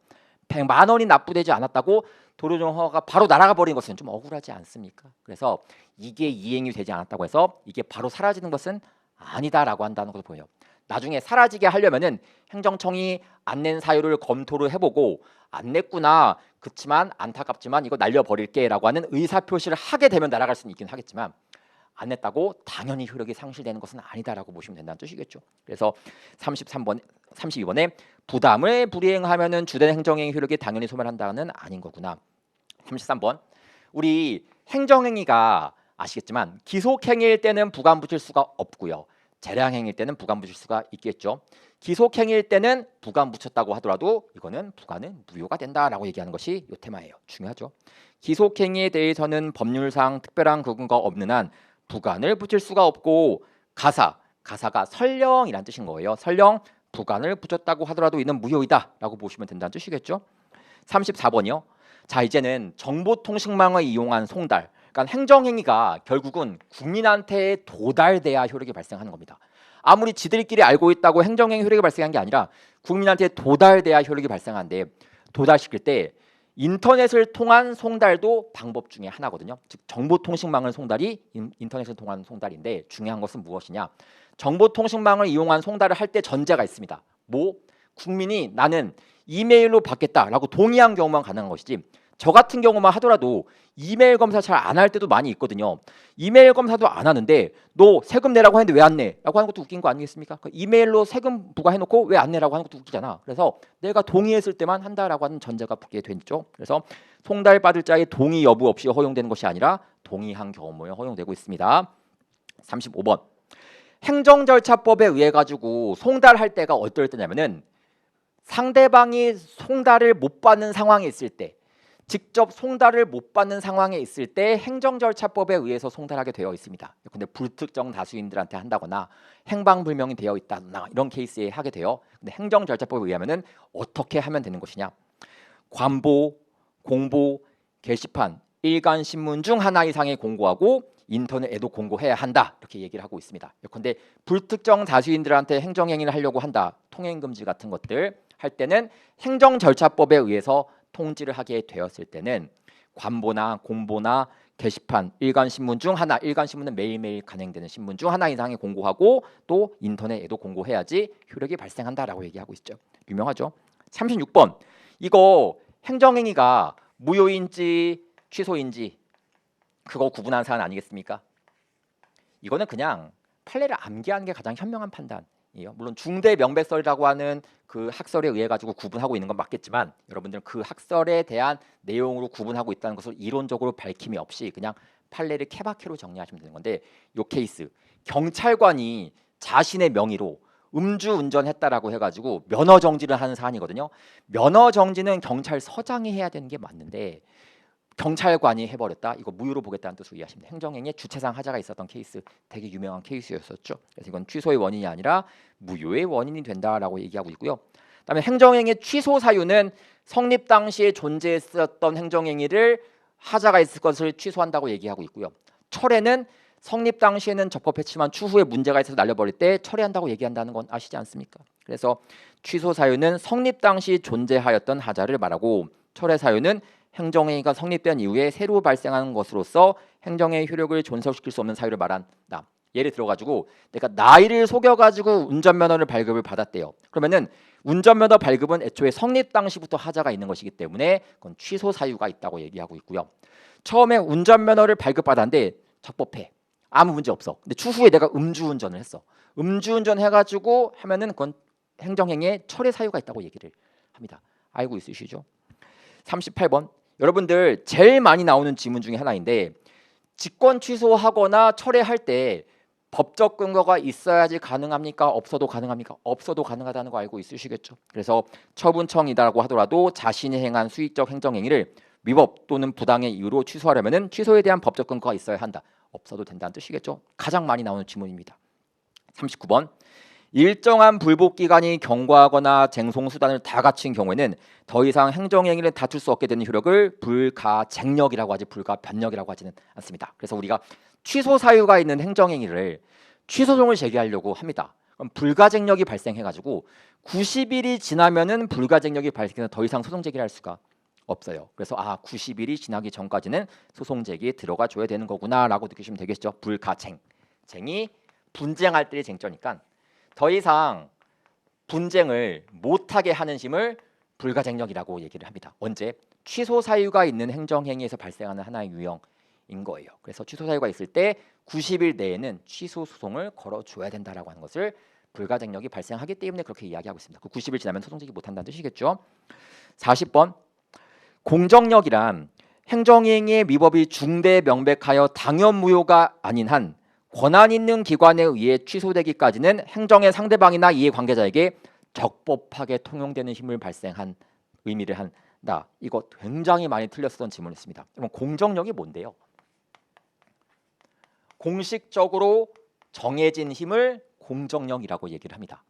100만 원이 납부되지 않았다고 도로 조명 허가가 바로 날아가 버린 것은 좀 억울하지 않습니까? 그래서 이게 이행이 되지 않았다고 해서 이게 바로 사라지는 것은 아니다라고 한다는 것을 보여요. 나중에 사라지게 하려면은 행정청이 안 낸 사유를 검토를 해보고 안 냈구나. 그렇지만 안타깝지만 이거 날려버릴게라고 하는 의사표시를 하게 되면 날아갈 수는 있긴 하겠지만 안 냈다고 당연히 효력이 상실되는 것은 아니다라고 보시면 된다는 뜻이겠죠. 그래서 32번에 부담을 불이행하면은 주된 행정행위 효력이 당연히 소멸한다는 아닌 거구나. 33번 우리 행정행위가 아시겠지만 기속행위일 때는 부관 붙일 수가 없고요. 재량행위일 때는 부관 붙일 수가 있겠죠. 기속행위일 때는 부관 붙였다고 하더라도 이거는 부관은 무효가 된다라고 얘기하는 것이 이 테마예요. 중요하죠. 기속행위에 대해서는 법률상 특별한 근거가 없는 한 부관을 붙일 수가 없고 가사가 설령이란 뜻인 거예요. 설령 부관을 붙였다고 하더라도 이는 무효이다라고 보시면 된다는 뜻이겠죠. 34번이요. 자 이제는 정보통신망을 이용한 송달, 그러니까 행정행위가 결국은 국민한테 도달돼야 효력이 발생하는 겁니다. 아무리 지들끼리 알고 있다고 행정행위 효력이 발생한 게 아니라 국민한테 도달돼야 효력이 발생하는데 도달시킬 때 인터넷을 통한 송달도 방법 중에 하나거든요. 즉 정보통신망을 송달이 인터넷을 통한 송달인데 중요한 것은 무엇이냐? 정보통신망을 이용한 송달을 할 때 전제가 있습니다. 국민이 나는 이메일로 받겠다라고 동의한 경우만 가능한 것이지 저 같은 경우만 하더라도 이메일 검사 잘 안 할 때도 많이 있거든요. 이메일 검사도 안 하는데 너 세금 내라고 했는데 왜 안 내? 라고 하는 것도 웃긴 거 아니겠습니까? 그 이메일로 세금 부과해놓고 왜 안 내라고 하는 것도 웃기잖아. 그래서 내가 동의했을 때만 한다라고 하는 전제가 붙게 되죠. 그래서 송달받을 자의 동의 여부 없이 허용되는 것이 아니라 동의한 경우에 허용되고 있습니다. 35번 행정절차법에 의해 가지고 송달할 때가 어떨 때냐면은 상대방이 송달을 못 받는 상황에 있을 때 직접 송달을 못 받는 상황에 있을 때 행정절차법에 의해서 송달하게 되어 있습니다. 근데 불특정 다수인들한테 한다거나 행방불명이 되어 있다거나 이런 케이스에 하게 돼요. 근데 행정절차법에 의하면은 어떻게 하면 되는 것이냐? 관보, 공보, 게시판, 일간 신문 중 하나 이상의 공고하고 인터넷에도 공고해야 한다. 이렇게 얘기를 하고 있습니다. 그런데 불특정 다수인들한테 행정행위를 하려고 한다. 통행금지 같은 것들 할 때는 행정절차법에 의해서 통지를 하게 되었을 때는 관보나 공보나 게시판, 일간신문 중 하나, 일간신문은 매일매일 간행되는 신문 중 하나 이상의 공고하고 또 인터넷에도 공고해야지 효력이 발생한다라고 얘기하고 있죠. 유명하죠. 36번 이거 행정행위가 무효인지 취소인지 그거 구분하는 사안 아니겠습니까? 이거는 그냥 판례를 암기하는 게 가장 현명한 판단이에요. 물론 중대 명백설이라고 하는 그 학설에 의해 가지고 구분하고 있는 건 맞겠지만 여러분들은 그 학설에 대한 내용으로 구분하고 있다는 것을 이론적으로 밝힘이 없이 그냥 판례를 케바케로 정리하시면 되는 건데 요 케이스 경찰관이 자신의 명의로 음주운전했다라고 해가지고 면허 정지를 하는 사안이거든요. 면허 정지는 경찰서장이 해야 되는 게 맞는데 경찰관이 해버렸다. 이거 무효로 보겠다는 뜻으로 이해하시면 돼요. 행정행위에 주체상 하자가 있었던 케이스, 되게 유명한 케이스였었죠. 그래서 이건 취소의 원인이 아니라 무효의 원인이 된다라고 얘기하고 있고요. 그다음에 행정행위 취소 사유는 성립 당시에 존재했었던 행정행위를 하자가 있을 것을 취소한다고 얘기하고 있고요. 철회는 성립 당시에는 적법했지만 추후에 문제가 있어서 날려버릴 때 철회한다고 얘기한다는 건 아시지 않습니까? 그래서 취소 사유는 성립 당시 존재하였던 하자를 말하고 철회 사유는 행정행위가 성립된 이후에 새로 발생하는 것으로서 행정의 효력을 존속시킬 수 없는 사유를 말한다. 예를 들어가지고 내가 나이를 속여가지고 운전면허를 발급을 받았대요. 그러면은 운전면허 발급은 애초에 성립 당시부터 하자가 있는 것이기 때문에 그건 취소 사유가 있다고 얘기하고 있고요. 처음에 운전면허를 발급받았는데 적법해. 아무 문제 없어. 근데 추후에 내가 음주운전을 했어. 음주운전 해가지고 하면은 그건 행정행위에 철회 사유가 있다고 얘기를 합니다. 알고 있으시죠? 38번 여러분들 제일 많이 나오는 지문 중에 하나인데 직권 취소하거나 철회할 때 법적 근거가 있어야지 가능합니까? 없어도 가능합니까? 없어도 가능하다는 거 알고 있으시겠죠? 그래서 처분청이다라고 하더라도 자신이 행한 수익적 행정행위를 위법 또는 부당의 이유로 취소하려면은 취소에 대한 법적 근거가 있어야 한다. 없어도 된다는 뜻이겠죠? 가장 많이 나오는 지문입니다. 39번. 일정한 불복 기간이 경과하거나 쟁송 수단을 다 갖춘 경우에는 더 이상 행정행위를 다툴 수 없게 되는 효력을 불가쟁력이라고 하지 불가변력이라고 하지는 않습니다. 그래서 우리가 취소 사유가 있는 행정행위를 취소송을 제기하려고 합니다. 그럼 불가쟁력이 발생해가지고 90일이 지나면은 불가쟁력이 발생해서 더 이상 소송 제기를 할 수가 없어요. 그래서 90일이 지나기 전까지는 소송 제기에 들어가 줘야 되는 거구나라고 느끼시면 되겠죠. 쟁이 분쟁할 때의 쟁점이니까 더 이상 분쟁을 못하게 하는 힘을 불가쟁력이라고 얘기를 합니다. 언제? 취소 사유가 있는 행정행위에서 발생하는 하나의 유형인 거예요. 그래서 취소 사유가 있을 때 90일 내에는 취소 소송을 걸어줘야 된다라고 하는 것을 불가쟁력이 발생하기 때문에 그렇게 이야기하고 있습니다. 그 90일 지나면 소송 제기 못한다는 뜻이겠죠. 40번. 공정력이란 행정행위의 위법이 중대 명백하여 당연무효가 아닌 한 권한 있는 기관에 의해 취소되기까지는 행정의 상대방이나 이해관계자에게 적법하게 통용되는 힘을 발생한 의미를 한다. 이거 굉장히 많이 틀렸었던 질문이었습니다. 그럼 공정력이 뭔데요? 공식적으로 정해진 힘을 공정력이라고 얘기를 합니다.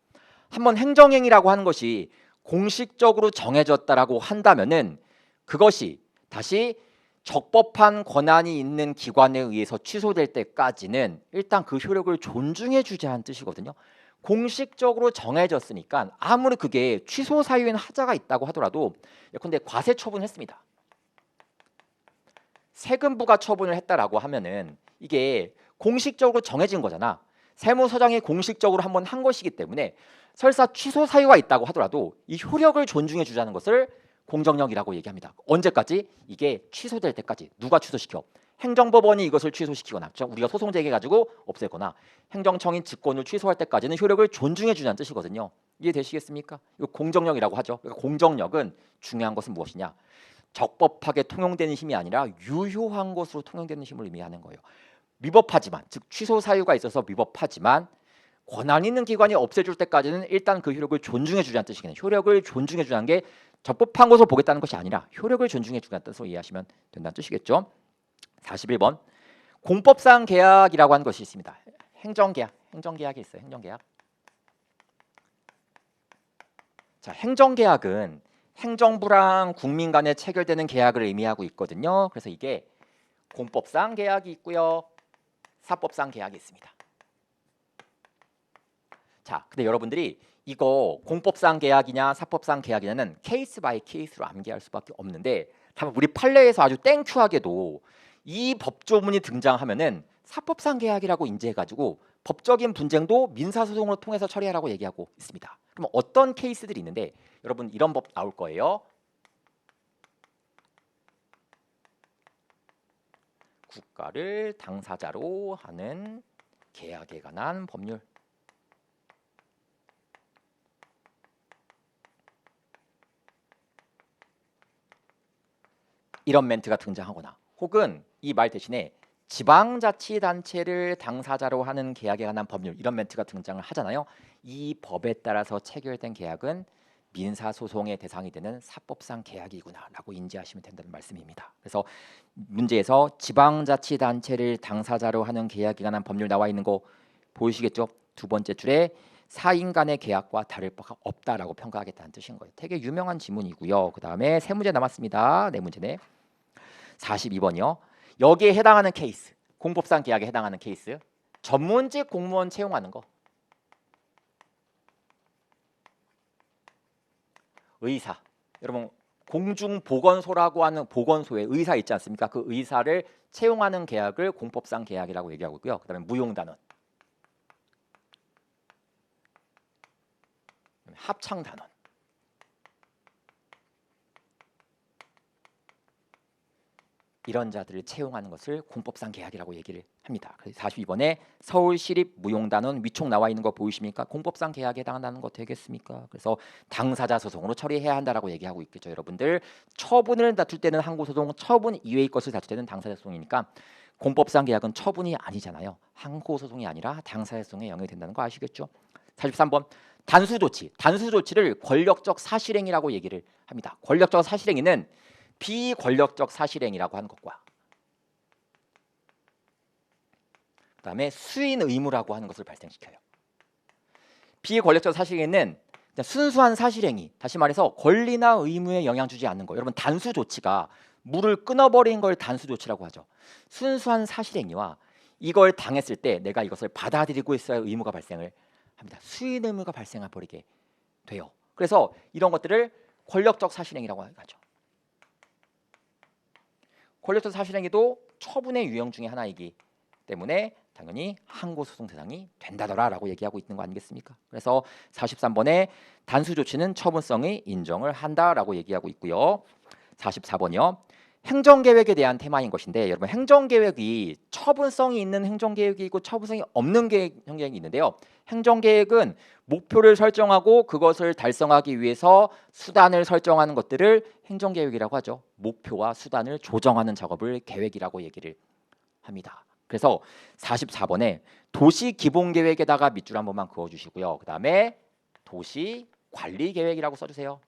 한번 행정행위라고 하는 것이 공식적으로 정해졌다라고 한다면은 그것이 다시 적법한 권한이 있는 기관에 의해서 취소될 때까지는 일단 그 효력을 존중해 주자는 뜻이거든요. 공식적으로 정해졌으니까 아무리 그게 취소 사유에는 하자가 있다고 하더라도 예컨대 과세 처분했습니다. 세금부가 처분을 했다라고 하면은 이게 공식적으로 정해진 거잖아. 세무서장이 공식적으로 한번 한 것이기 때문에 설사 취소 사유가 있다고 하더라도 이 효력을 존중해 주자는 것을 공정력이라고 얘기합니다. 언제까지? 이게 취소될 때까지. 누가 취소시켜? 행정법원이 이것을 취소시키거나 우리가 소송 제기해가지고 없애거나 행정청이 직권을 취소할 때까지는 효력을 존중해 주자는 뜻이거든요. 이해되시겠습니까? 이거 공정력이라고 하죠. 그러니까 공정력은 중요한 것은 무엇이냐? 적법하게 통용되는 힘이 아니라 유효한 것으로 통용되는 힘을 의미하는 거예요. 위법하지만, 즉 취소 사유가 있어서 위법하지만 권한 있는 기관이 없애줄 때까지는 일단 그 효력을 존중해 주자는 뜻이겠네요. 효력을 존중해 주자는 게 적법한 것으로 보겠다는 것이 아니라 효력을 존중해 주자는 뜻으로 이해하시면 된다는 뜻이겠죠. 41번. 공법상 계약이라고 하는 것이 있습니다. 행정계약이 있어요. 행정계약. 자, 행정계약은 행정부랑 국민 간에 체결되는 계약을 의미하고 있거든요. 그래서 이게 공법상 계약이 있고요. 사법상 계약이 있습니다. 자, 근데 여러분들이 이거 공법상 계약이냐 사법상 계약이냐는 케이스 바이 케이스로 암기할 수밖에 없는데 다만 우리 판례에서 아주 땡큐하게도 이 법조문이 등장하면은 사법상 계약이라고 인지해가지고 법적인 분쟁도 민사소송으로 통해서 처리하라고 얘기하고 있습니다. 그럼 어떤 케이스들이 있는데 여러분 이런 법 나올 거예요. 국가를 당사자로 하는 계약에 관한 법률. 이런 멘트가 등장하거나 혹은 이 말 대신에 지방자치단체를 당사자로 하는 계약에 관한 법률 이런 멘트가 등장을 하잖아요. 이 법에 따라서 체결된 계약은 민사소송의 대상이 되는 사법상 계약이구나라고 인지하시면 된다는 말씀입니다. 그래서 문제에서 지방자치단체를 당사자로 하는 계약에 관한 법률 나와 있는 거 보이시겠죠? 두 번째 줄에 사인 간의 계약과 다를 바가 없다라고 평가하겠다는 뜻인 거예요. 되게 유명한 지문이고요. 그 다음에 세 문제 남았습니다. 네 문제네. 42번이요. 여기에 해당하는 케이스, 공법상 계약에 해당하는 케이스, 전문직 공무원 채용하는 거. 의사. 여러분 공중보건소라고 하는 보건소에 의사 있지 않습니까? 그 의사를 채용하는 계약을 공법상 계약이라고 얘기하고 있고요. 그다음에 무용단원, 합창단원. 이런 자들을 채용하는 것을 공법상 계약이라고 얘기를 합니다. 그래서 42번에 서울시립무용단원 위촉 나와 있는 거 보이십니까? 공법상 계약에 해당한다는 거 되겠습니까? 그래서 당사자 소송으로 처리해야 한다라고 얘기하고 있겠죠. 여러분들 처분을 다툴 때는 항고소송, 처분 이외의 것을 다툴 때는 당사자 소송이니까 공법상 계약은 처분이 아니잖아요. 항고소송이 아니라 당사자성에 영향이 된다는 거 아시겠죠? 43번 단수조치. 단수조치를 권력적 사실행위라고 얘기를 합니다. 권력적 사실행위는 비권력적 사실행위라고 하는 것과 그다음에 수인 의무라고 하는 것을 발생시켜요. 비권력적 사실행위는 순수한 사실행위, 다시 말해서 권리나 의무에 영향 주지 않는 거. 여러분 단수 조치가 물을 끊어버린 걸 단수 조치라고 하죠. 순수한 사실행위와 이걸 당했을 때 내가 이것을 받아들이고 있어야 의무가 발생을 합니다. 수인 의무가 발생해버리게 돼요. 그래서 이런 것들을 권력적 사실행위라고 하죠. 권력적 사실행위도 처분의 유형 중에 하나이기 때문에 당연히 항고소송 대상이 된다더라라고 얘기하고 있는 거 아니겠습니까? 그래서 43번에 단수 조치는 처분성의 인정을 한다라고 얘기하고 있고요. 44번이요. 행정계획에 대한 테마인 것인데 여러분 행정계획이 처분성이 있는 행정계획이 있고 처분성이 없는 행정계획이 있는데요. 행정계획은 목표를 설정하고 그것을 달성하기 위해서 수단을 설정하는 것들을 행정계획이라고 하죠. 목표와 수단을 조정하는 작업을 계획이라고 얘기를 합니다. 그래서 44번에 도시기본계획에다가 밑줄 한 번만 그어주시고요. 그 다음에 도시관리계획이라고 써주세요.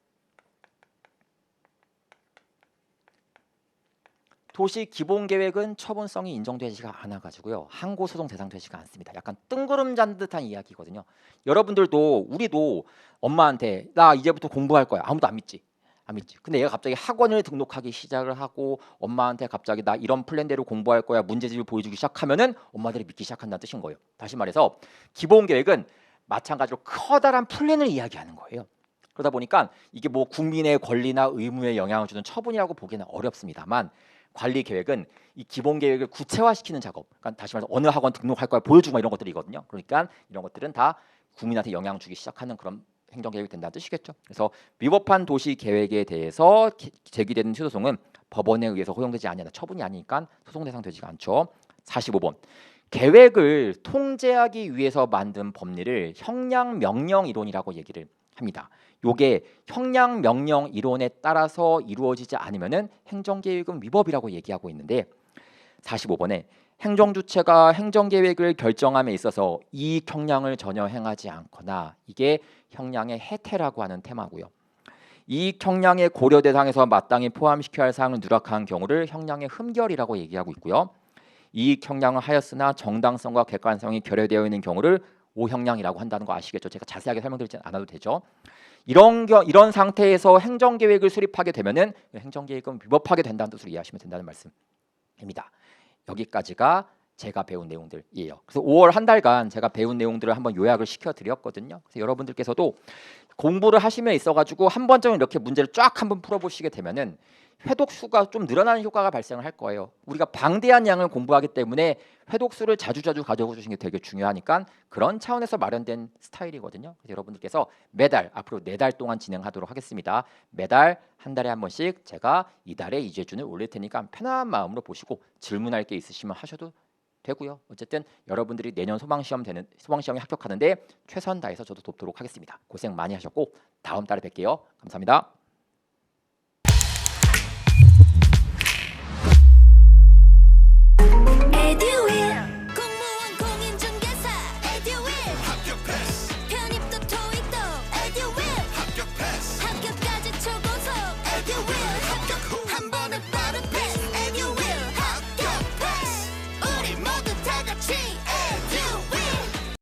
도시기본계획은 처분성이 인정되지가 않아가지고요. 항고소송 대상 되지가 않습니다. 약간 뜬구름 잔 듯한 이야기거든요. 여러분들도 우리도 엄마한테 나 이제부터 공부할 거야. 아무도 안 믿지. 근데 얘가 갑자기 학원을 등록하기 시작을 하고 엄마한테 갑자기 나 이런 플랜대로 공부할 거야 문제집을 보여주기 시작하면은 엄마들이 믿기 시작한다는 뜻인 거예요. 다시 말해서 기본계획은 마찬가지로 커다란 플랜을 이야기하는 거예요. 그러다 보니까 이게 뭐 국민의 권리나 의무에 영향을 주는 처분이라고 보기는 어렵습니다만 관리계획은 이 기본계획을 구체화시키는 작업, 그러니까 다시 말해서 어느 학원 등록할 거야 보여주고 이런 것들이거든요. 그러니까 이런 것들은 다 국민한테 영향을 주기 시작하는 그런 행정계획이 된다는 뜻이겠죠. 그래서 위법한 도시계획에 대해서 제기되는 소송은 법원에 의해서 허용되지 않는다. 처분이 아니니까 소송 대상 되지가 않죠. 45번. 계획을 통제하기 위해서 만든 법리를 형량명령 이론이라고 얘기를 합니다. 요게 형량명령 이론에 따라서 이루어지지 않으면은 행정계획은 위법이라고 얘기하고 있는데 45번에 행정주체가 행정계획을 결정함에 있어서 이익 형량을 전혀 행하지 않거나 이게 형량의 해태라고 하는 테마고요. 이익 형량의 고려 대상에서 마땅히 포함시켜야 할 사항을 누락한 경우를 형량의 흠결이라고 얘기하고 있고요. 이익 형량을 하였으나 정당성과 객관성이 결여되어 있는 경우를 오형량이라고 한다는 거 아시겠죠? 제가 자세하게 설명드리지 않아도 되죠. 이런 상태에서 행정계획을 수립하게 되면은 행정계획은 위법하게 된다는 뜻으로 이해하시면 된다는 말씀입니다. 여기까지가 제가 배운 내용들이에요. 그래서 5월 한 달간 제가 배운 내용들을 한번 요약을 시켜드렸거든요. 그래서 여러분들께서도 공부를 하시면 있어가지고 한 번쯤 이렇게 문제를 쫙 한번 풀어보시게 되면은 회독수가 좀 늘어나는 효과가 발생을 할 거예요. 우리가 방대한 양을 공부하기 때문에 회독수를 자주자주 가져가 주시는 게 되게 중요하니까 그런 차원에서 마련된 스타일이거든요. 그래서 여러분들께서 매달 앞으로 4달 동안 진행하도록 하겠습니다. 매달 한 달에 한 번씩 제가 이달에 이재준을 올릴 테니까 편안한 마음으로 보시고 질문할 게 있으시면 하셔도 되고요. 어쨌든 여러분들이 내년 소방시험에 합격하는데 최선 다해서 저도 돕도록 하겠습니다. 고생 많이 하셨고 다음 달에 뵐게요. 감사합니다.